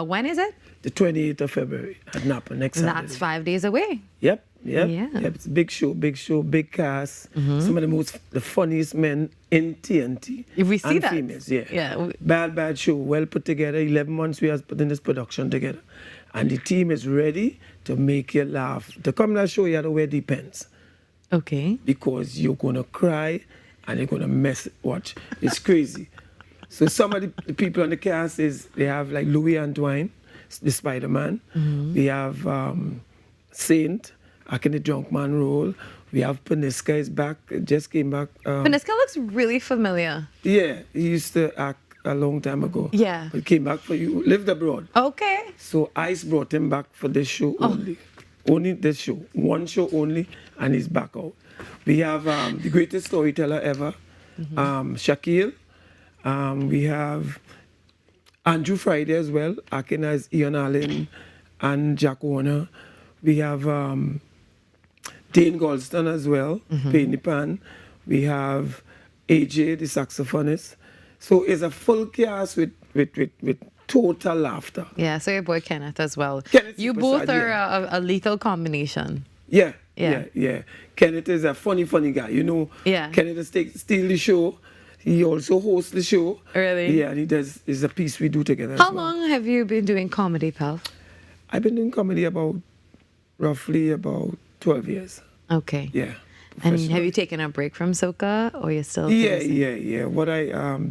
When is it? The 28th of February at Napa next Saturday. That's 5 days away. Yep. It's a big show, big cast. Some of the funniest men in TNT. If we see and that. females, yeah. Bad show, well put together. 11 months we have put in this production together. And the team is ready to make you laugh. To come to that show, you have to wear the pants. Okay. Because you're going to cry and you're going to watch. It's crazy. So some of the people on the cast they have like Louis Antoine, the Spider-Man. We have Saint, acting the drunk man role. We have Paniska is back, just came back. Paniska looks really familiar. Yeah, he used to act a long time ago. Yeah. But came back for you, lived abroad. Okay. So Ice brought him back for this show only. Only this show. One show only, and he's back out. We have the greatest storyteller ever, Shaquille. We have Andrew Friday as well, acting as Ian Allen and Jack Warner. We have Dane Goldston as well, Penny Pan. We have AJ, the saxophonist. So it's a full cast with total laughter. Yeah, so your boy Kenneth as well. Kenneth you Superstar, both are a lethal combination. Yeah. Kenneth is a funny guy. You know, Kenneth steal the show. He also hosts the show. Really? Yeah, and it's a piece we do together. How long have you been doing comedy, Pelf? I've been doing comedy roughly about 12 years. Okay. Yeah. And have you taken a break from soca, or you're still? Yeah. What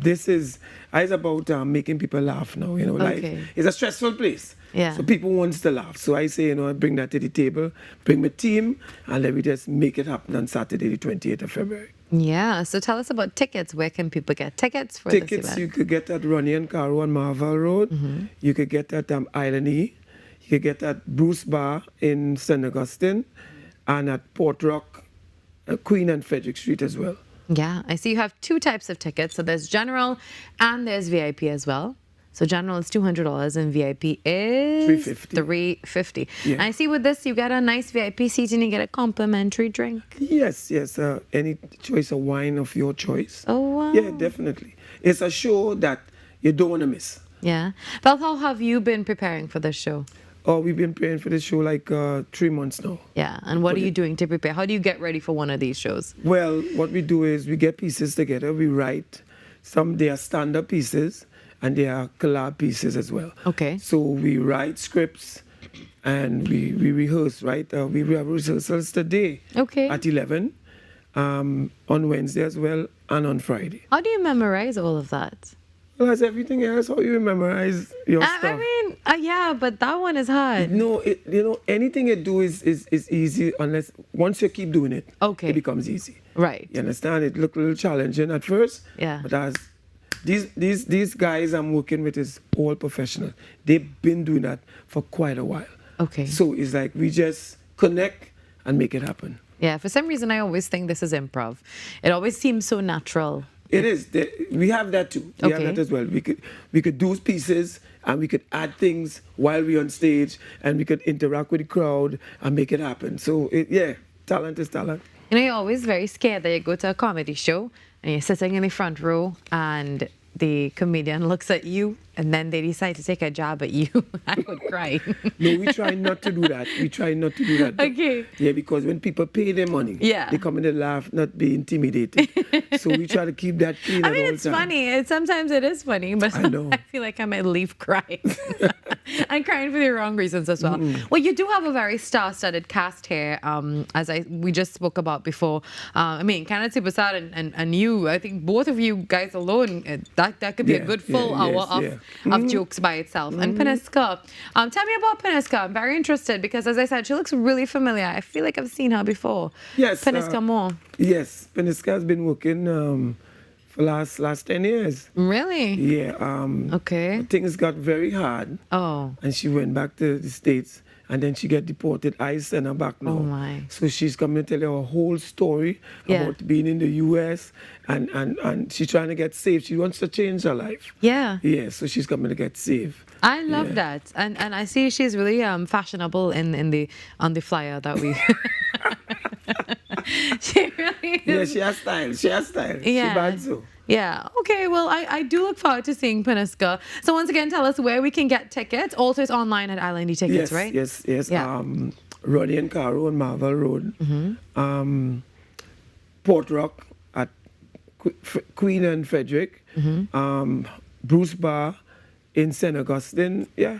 this is about making people laugh now. You know, like it's a stressful place. Yeah. So people wants to laugh. So I say, you know, I bring that to the table, bring my team, and let me just make it happen on Saturday, the 28th of February. Yeah. So tell us about tickets. Where can people get tickets for this event? Tickets you could get at Ronnie and Caro on Marvel Road. You could get at Island E. You could get at Bruce Bar in St. Augustine, and at Port Rock, Queen and Frederick Street as well. Yeah, I see you have two types of tickets. So there's general and there's VIP as well. So general is $200 and VIP is $350. Yeah. And I see with this you get a nice VIP seat and you get a complimentary drink. Yes. Any choice of wine of your choice. Oh, wow. Yeah, definitely. It's a show that you don't want to miss. Yeah. Well, how have you been preparing for this show? Oh, we've been preparing for this show like 3 months now. Yeah, and what are you doing to prepare? How do you get ready for one of these shows? Well, what we do is we get pieces together, we write. They are stand-up pieces, and they are collab pieces as well. Okay. So we write scripts, and we rehearse, right? We have rehearsals today at 11, on Wednesday as well, and on Friday. How do you memorize all of that? Well, as everything else, how you memorize your stuff. I mean, yeah, but that one is hard. No, anything you do is easy unless once you keep doing it, it becomes easy. Right. You understand? It looked a little challenging at first. Yeah. But as these guys I'm working with is all professional. They've been doing that for quite a while. Okay. So it's like we just connect and make it happen. Yeah, for some reason I always think this is improv. It always seems so natural. It is. We have that too. We have that as well. We could do pieces and we could add things while we're on stage, and we could interact with the crowd and make it happen. So talent is talent. You know, you're always very scared that you go to a comedy show and you're sitting in the front row and the comedian looks at you and then they decide to take a jab at you. I would cry. No, we try not to do that. Okay. Yeah, because when people pay their money, they come in and laugh, not be intimidated. So we try to keep that clean I at mean, all it's time. funny. Sometimes it is funny, but I know. I feel like I might leave crying. I'm crying for the wrong reasons as well. Well, you do have a very star-studded cast here, as we just spoke about before. I mean, Canada Superstar and you, I think both of you guys alone, that could be a good full hour of jokes by itself. And Peniska, tell me about Peniska. I'm very interested because, as I said, she looks really familiar. I feel like I've seen her before. Yes. Peniska more. Yes, Peniska has been working for last 10 years. Really? Yeah. Okay. Things got very hard. Oh. And she went back to the States. And then she got deported. I sent her back now. Oh my. So she's coming to tell you her whole story about being in the US and she's trying to get saved. She wants to change her life. Yeah. Yeah, so she's coming to get saved. I love that. And I see she's really fashionable on the flyer that we She really is. Yeah, she has style. Yeah. She bad so. Yeah. Okay. Well, I do look forward to seeing Peniska. So once again, tell us where we can get tickets. Also, it's online at Island E Tickets, right? Yes. Yeah. Ronnie and Caro on Marvel Road. Port Rock at Queen and Frederick. Bruce Bar in St. Augustine. Yeah.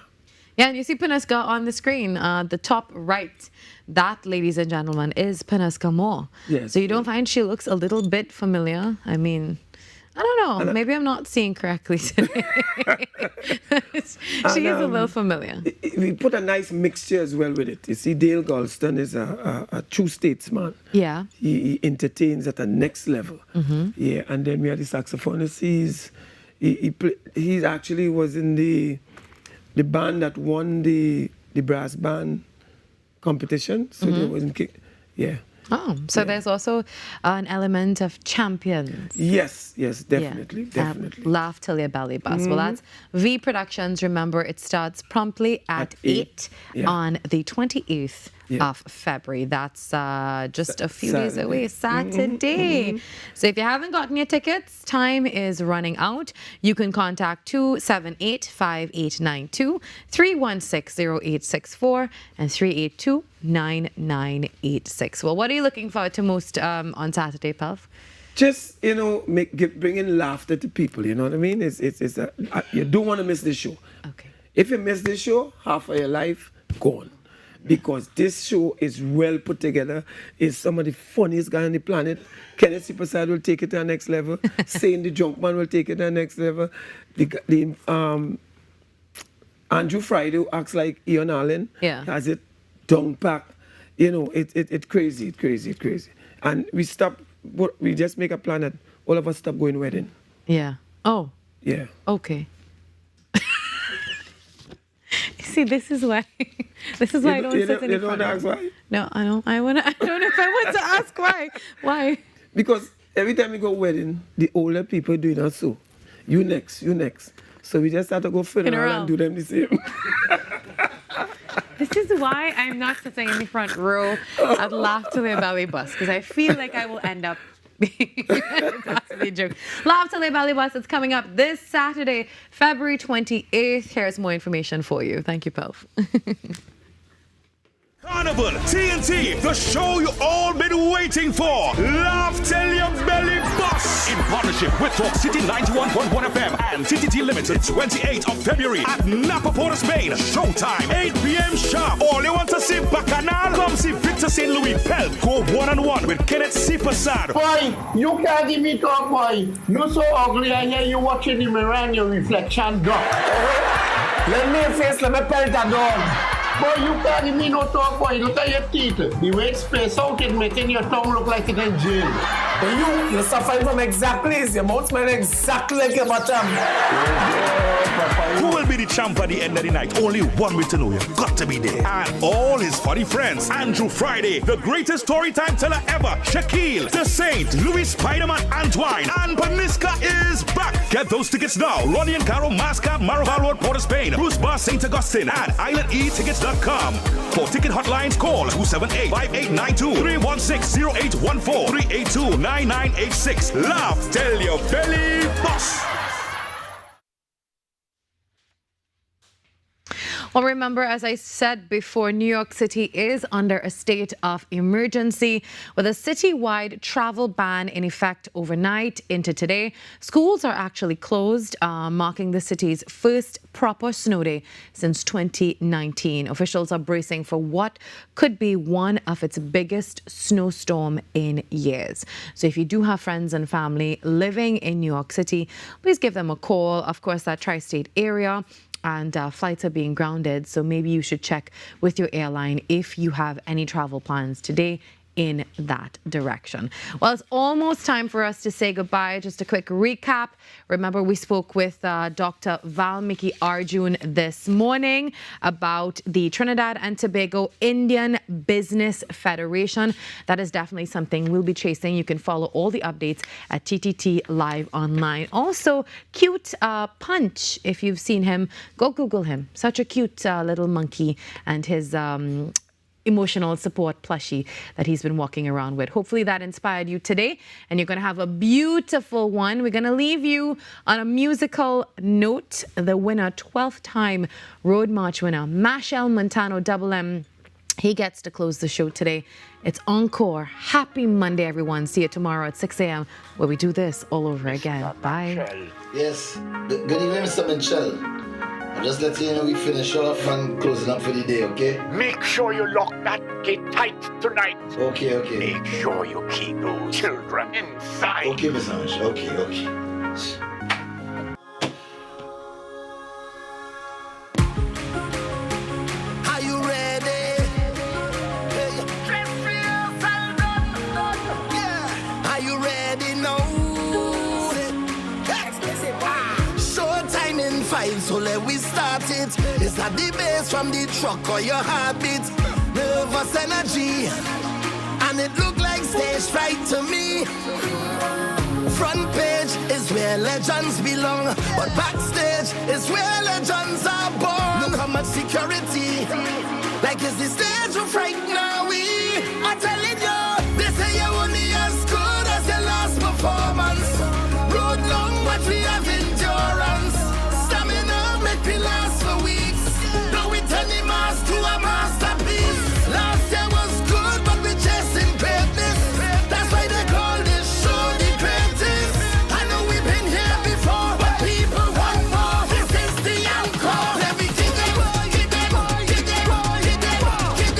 Yeah, and you see Peniska on the screen, the top right. That, ladies and gentlemen, is Peniska Moore. Yes. So you don't find she looks a little bit familiar? I mean, I don't know. Maybe I'm not seeing correctly today. She is a little familiar. We put a nice mixture as well with it. You see, Dale Galston is a true statesman. Yeah. He entertains at the next level. Yeah, and then we had the saxophonist. He actually was in the band that won the brass band competition. So there wasn't Oh, so there's also an element of champions. Yes, definitely. Laugh till your belly busts. Well, that's V Productions. Remember, it starts promptly at 8 on the 28th of February. That's just a few days away, Saturday. So if you haven't gotten your tickets, time is running out. You can contact 278-5892, 316-0864, and 382-9986. Well, what are you looking forward to most on Saturday, Pelf? Just, bringing laughter to people, you know what I mean? You don't want to miss this show. Okay. If you miss this show, half of your life gone. because this show is well put together. It's some of the funniest guy on the planet. Kenneth Superside will take it to the next level. Saying the Junkman will take it to the next level. Andrew Friday, who acts like Ian Allen, has it down packed. You know, it's crazy, it's crazy, it's crazy. And we just make a plan that all of us stop going wedding. Yeah. Oh. Yeah. Okay. See, this is why I don't sit in the front. Ask why? No, I don't. I don't know if I want to ask why. Why? Because every time we go wedding, the older people do it so. You next. So we just have to go funeral and do them the same. This is why I'm not sitting in the front row at Laugh Till Their Belly Bus, because I feel like I will end up being possibly a joke. Laugh Till Their Belly Bus, it's coming up this Saturday, February 28th. Here's more information for you. Thank you, Pelf. Carnival TNT, the show you all been waiting for. Laugh Till Your Belly Bus. In partnership with Talk City 91.1 FM and TTT Limited, 28th of February at Napa, Port of Spain. Showtime, 8 p.m. sharp. All you want to see Bacchanal? Come see Victor St. Louis Pelf. Go one-on-one with Kenneth Supersad. Boy, you can't give me talk, boy. You so ugly, I hear you watching the mirror and your reflection duck. Let me face, let me pelt that dog. Boy, you can't give me no talk, boy. Look at your teeth. The way it's spaced out, it's making your tongue look like it's in jail. But you're suffering from exactly, your mouth smells exactly like your bottom. Who will be the champ at the end of the night? Only one way to know. You've got to be there. And all his funny friends. Andrew Friday, the greatest storytime teller ever. Shaquille, The Saint, Louis Spider-Man Antoine, and Paniska is back. Get those tickets now. Ronnie and Caro, Mascot, Maraval Road, Port of Spain, Bruce Bar, St. Augustine, and IslandEtickets.com. For ticket hotlines, call 278-5892, 316-0814, 382-9986. Laugh Till Your Belly Bus. Well, remember, as I said before, New York City is under a state of emergency with a citywide travel ban in effect overnight into today. Schools are actually closed, marking the city's first proper snow day since 2019. Officials are bracing for what could be one of its biggest snowstorm in years. So if you do have friends and family living in New York City, please give them a call. Of course, that tri-state area. And flights are being grounded, so maybe you should check with your airline if you have any travel plans today in that direction. Well, it's almost time for us to say goodbye. Just a quick recap. Remember, we spoke with Dr. Valmiki Arjoon this morning about the Trinidad and Tobago Indian Business Federation. That is definitely something we'll be chasing. You can follow all the updates at TTT Live Online. Also, cute Punch. If you've seen him, go Google him. Such a cute little monkey, and his emotional support plushie that he's been walking around with. Hopefully that inspired you today, and you're going to have a beautiful one. We're going to leave you on a musical note. The winner, 12th time Road March winner, Machel Montano, Double M. He gets to close the show today. It's Encore. Happy Monday, everyone. See you tomorrow at 6 a.m. where we do this all over again. Bye. Yes. Good evening, Mr. Machel. I'm just letting you know we finish off and closing up for the day, okay? Make sure you lock that gate tight tonight. Okay. Make sure you keep those children inside. Okay, Miss Ange. Okay. Are you ready? Are you ready now? Showtime in 5, so let we start it. Is that the bass from the truck or your heartbeat? Nervous energy, and it look like stage fright to me. Front page is where legends belong, but backstage is where legends are born. Look how much security, like is the stage of fright now. I'm telling you, they say you're only as good as your last performance. Road long, but we have endurance. Stamina make me last for weeks. Now we turn the mask to a masterpiece. Last year was good, but we're chasing greatness. That's why they call this show the greatest. I know we've been here before, but people want more. This is the encore. Let me get them, get them, get them, get them, get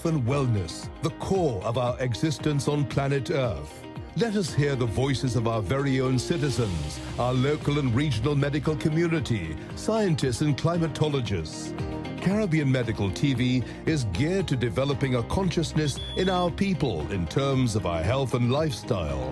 and wellness, the core of our existence on planet Earth. Let us hear the voices of our very own citizens, our local and regional medical community, scientists and climatologists. Caribbean Medical TV is geared to developing a consciousness in our people in terms of our health and lifestyle.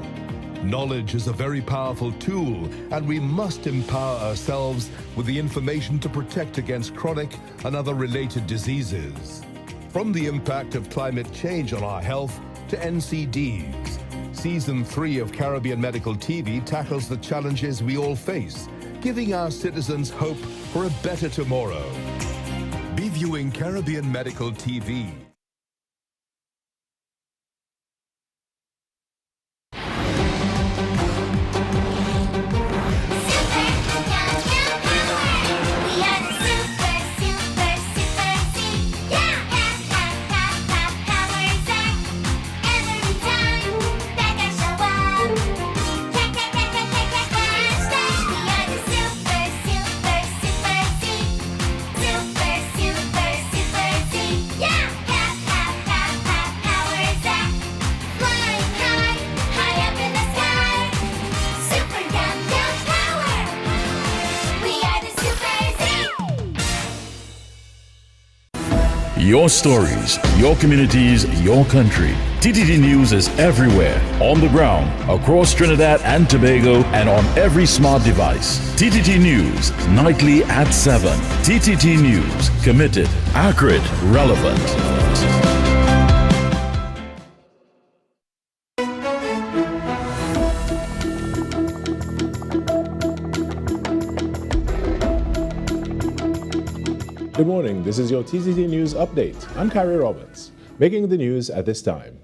Knowledge is a very powerful tool, and we must empower ourselves with the information to protect against chronic and other related diseases. From the impact of climate change on our health to NCDs, Season 3 of Caribbean Medical TV tackles the challenges we all face, giving our citizens hope for a better tomorrow. Be viewing Caribbean Medical TV. Your stories, your communities, your country. TTT News is everywhere, on the ground, across Trinidad and Tobago, and on every smart device. TTT News, nightly at 7. TTT News, committed, accurate, relevant. Good morning, this is your TTT News Update. I'm Carrie Roberts, making the news at this time.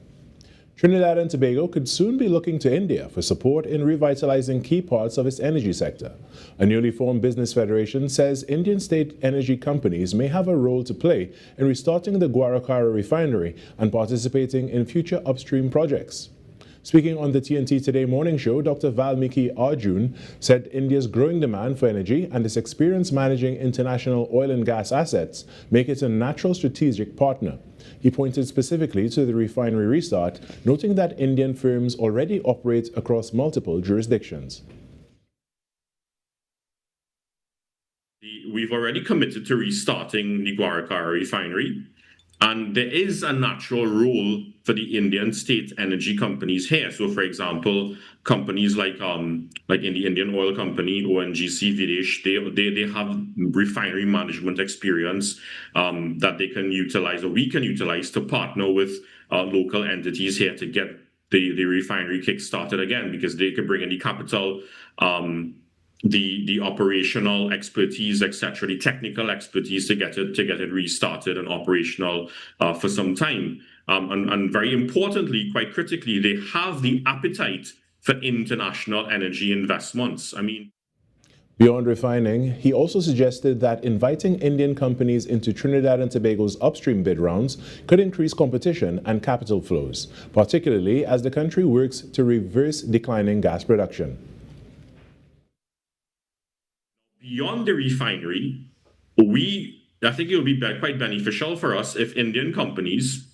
Trinidad and Tobago could soon be looking to India for support in revitalizing key parts of its energy sector. A newly formed business federation says Indian state energy companies may have a role to play in restarting the Guaracara refinery and participating in future upstream projects. Speaking on the TNT Today morning show, Dr. Valmiki Arjoon said India's growing demand for energy and its experience managing international oil and gas assets make it a natural strategic partner. He pointed specifically to the refinery restart, noting that Indian firms already operate across multiple jurisdictions. We've already committed to restarting the Guaracara refinery. And there is a natural role for the Indian state energy companies here. So, for example, companies like in the Indian Oil Company, ONGC Videsh, they have refinery management experience that they can utilize, or we can utilize, to partner with local entities here to get the refinery kick-started again, because they could bring in the capital, the operational expertise, etc., the technical expertise to get it restarted and operational for some time. And very importantly, quite critically, they have the appetite for international energy investments. I mean, beyond refining, he also suggested that inviting Indian companies into Trinidad and Tobago's upstream bid rounds could increase competition and capital flows, particularly as the country works to reverse declining gas production. Beyond the refinery, I think it will be quite beneficial for us if Indian companies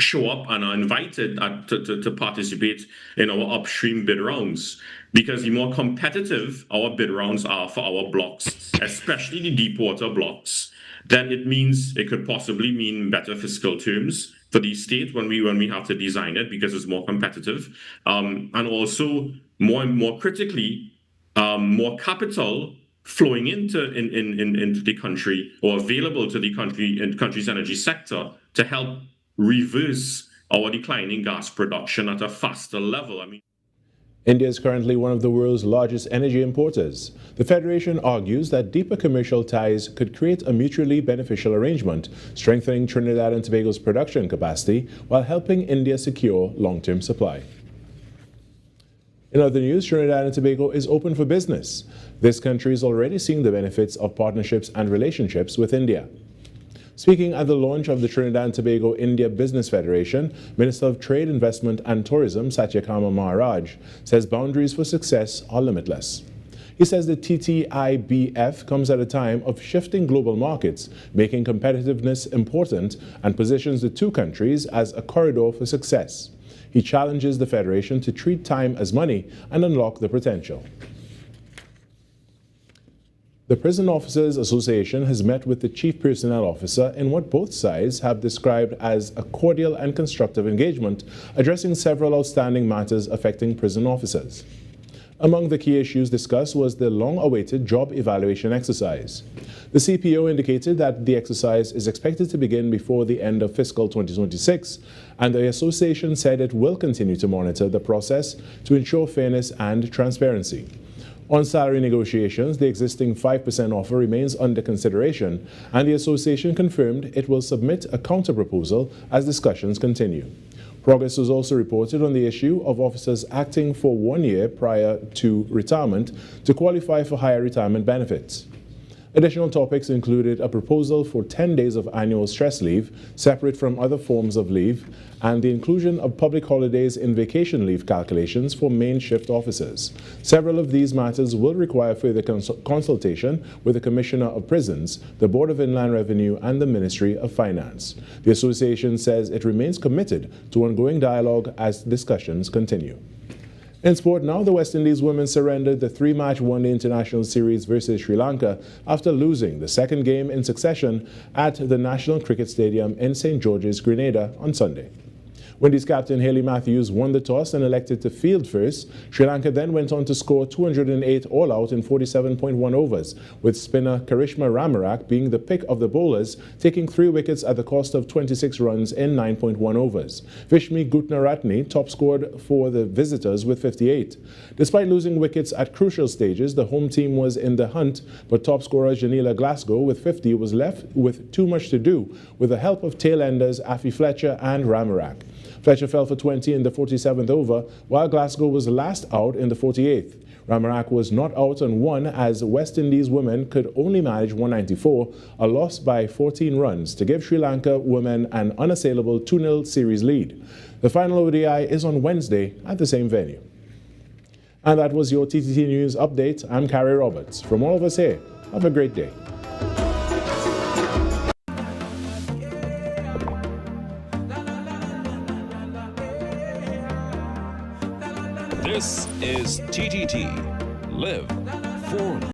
show up and are invited to participate in our upstream bid rounds, because the more competitive our bid rounds are for our blocks, especially the deep water blocks, then it could possibly mean better fiscal terms for the state when we have to design it, because it's more competitive, and also more critically, more capital flowing into the country, or available to the country's energy sector, to help reverse our declining gas production at a faster level. I mean, India is currently one of the world's largest energy importers. The Federation argues that deeper commercial ties could create a mutually beneficial arrangement, strengthening Trinidad and Tobago's production capacity while helping India secure long-term supply. In other news, Trinidad and Tobago is open for business. This country is already seeing the benefits of partnerships and relationships with India. Speaking at the launch of the Trinidad and Tobago India Business Federation, Minister of Trade, Investment and Tourism Satyakama Maharaj says boundaries for success are limitless. He says the TTIBF comes at a time of shifting global markets, making competitiveness important, and positions the two countries as a corridor for success. He challenges the Federation to treat time as money and unlock the potential. The Prison Officers Association has met with the Chief Personnel Officer in what both sides have described as a cordial and constructive engagement, addressing several outstanding matters affecting prison officers. Among the key issues discussed was the long-awaited job evaluation exercise. The CPO indicated that the exercise is expected to begin before the end of fiscal 2026, and the association said it will continue to monitor the process to ensure fairness and transparency. On salary negotiations, the existing 5% offer remains under consideration, and the association confirmed it will submit a counter-proposal as discussions continue. Progress was also reported on the issue of officers acting for 1 year prior to retirement to qualify for higher retirement benefits. Additional topics included a proposal for 10 days of annual stress leave, separate from other forms of leave, and the inclusion of public holidays in vacation leave calculations for main shift officers. Several of these matters will require further consultation with the Commissioner of Prisons, the Board of Inland Revenue, and the Ministry of Finance. The association says it remains committed to ongoing dialogue as discussions continue. In sport now, the West Indies women surrendered the 3-match one-day international series versus Sri Lanka after losing the second game in succession at the National Cricket Stadium in St. George's, Grenada on Sunday. Windies captain Hayley Matthews won the toss and elected to field first. Sri Lanka then went on to score 208 all out in 47.1 overs, with spinner Karishma Ramarak being the pick of the bowlers, taking 3 wickets at the cost of 26 runs in 9.1 overs. Vishmi Gutnaratne top scored for the visitors with 58. Despite losing wickets at crucial stages, the home team was in the hunt, but top scorer Janila Glasgow with 50 was left with too much to do with the help of tail-enders Affy Fletcher and Ramarak. Fletcher fell for 20 in the 47th over, while Glasgow was last out in the 48th. Ramarak was not out on 1 as West Indies women could only manage 194, a loss by 14 runs, to give Sri Lanka women an unassailable 2-0 series lead. The final ODI is on Wednesday at the same venue. And that was your TTT News Update. I'm Carrie Roberts. From all of us here, have a great day. This is TTT. Live for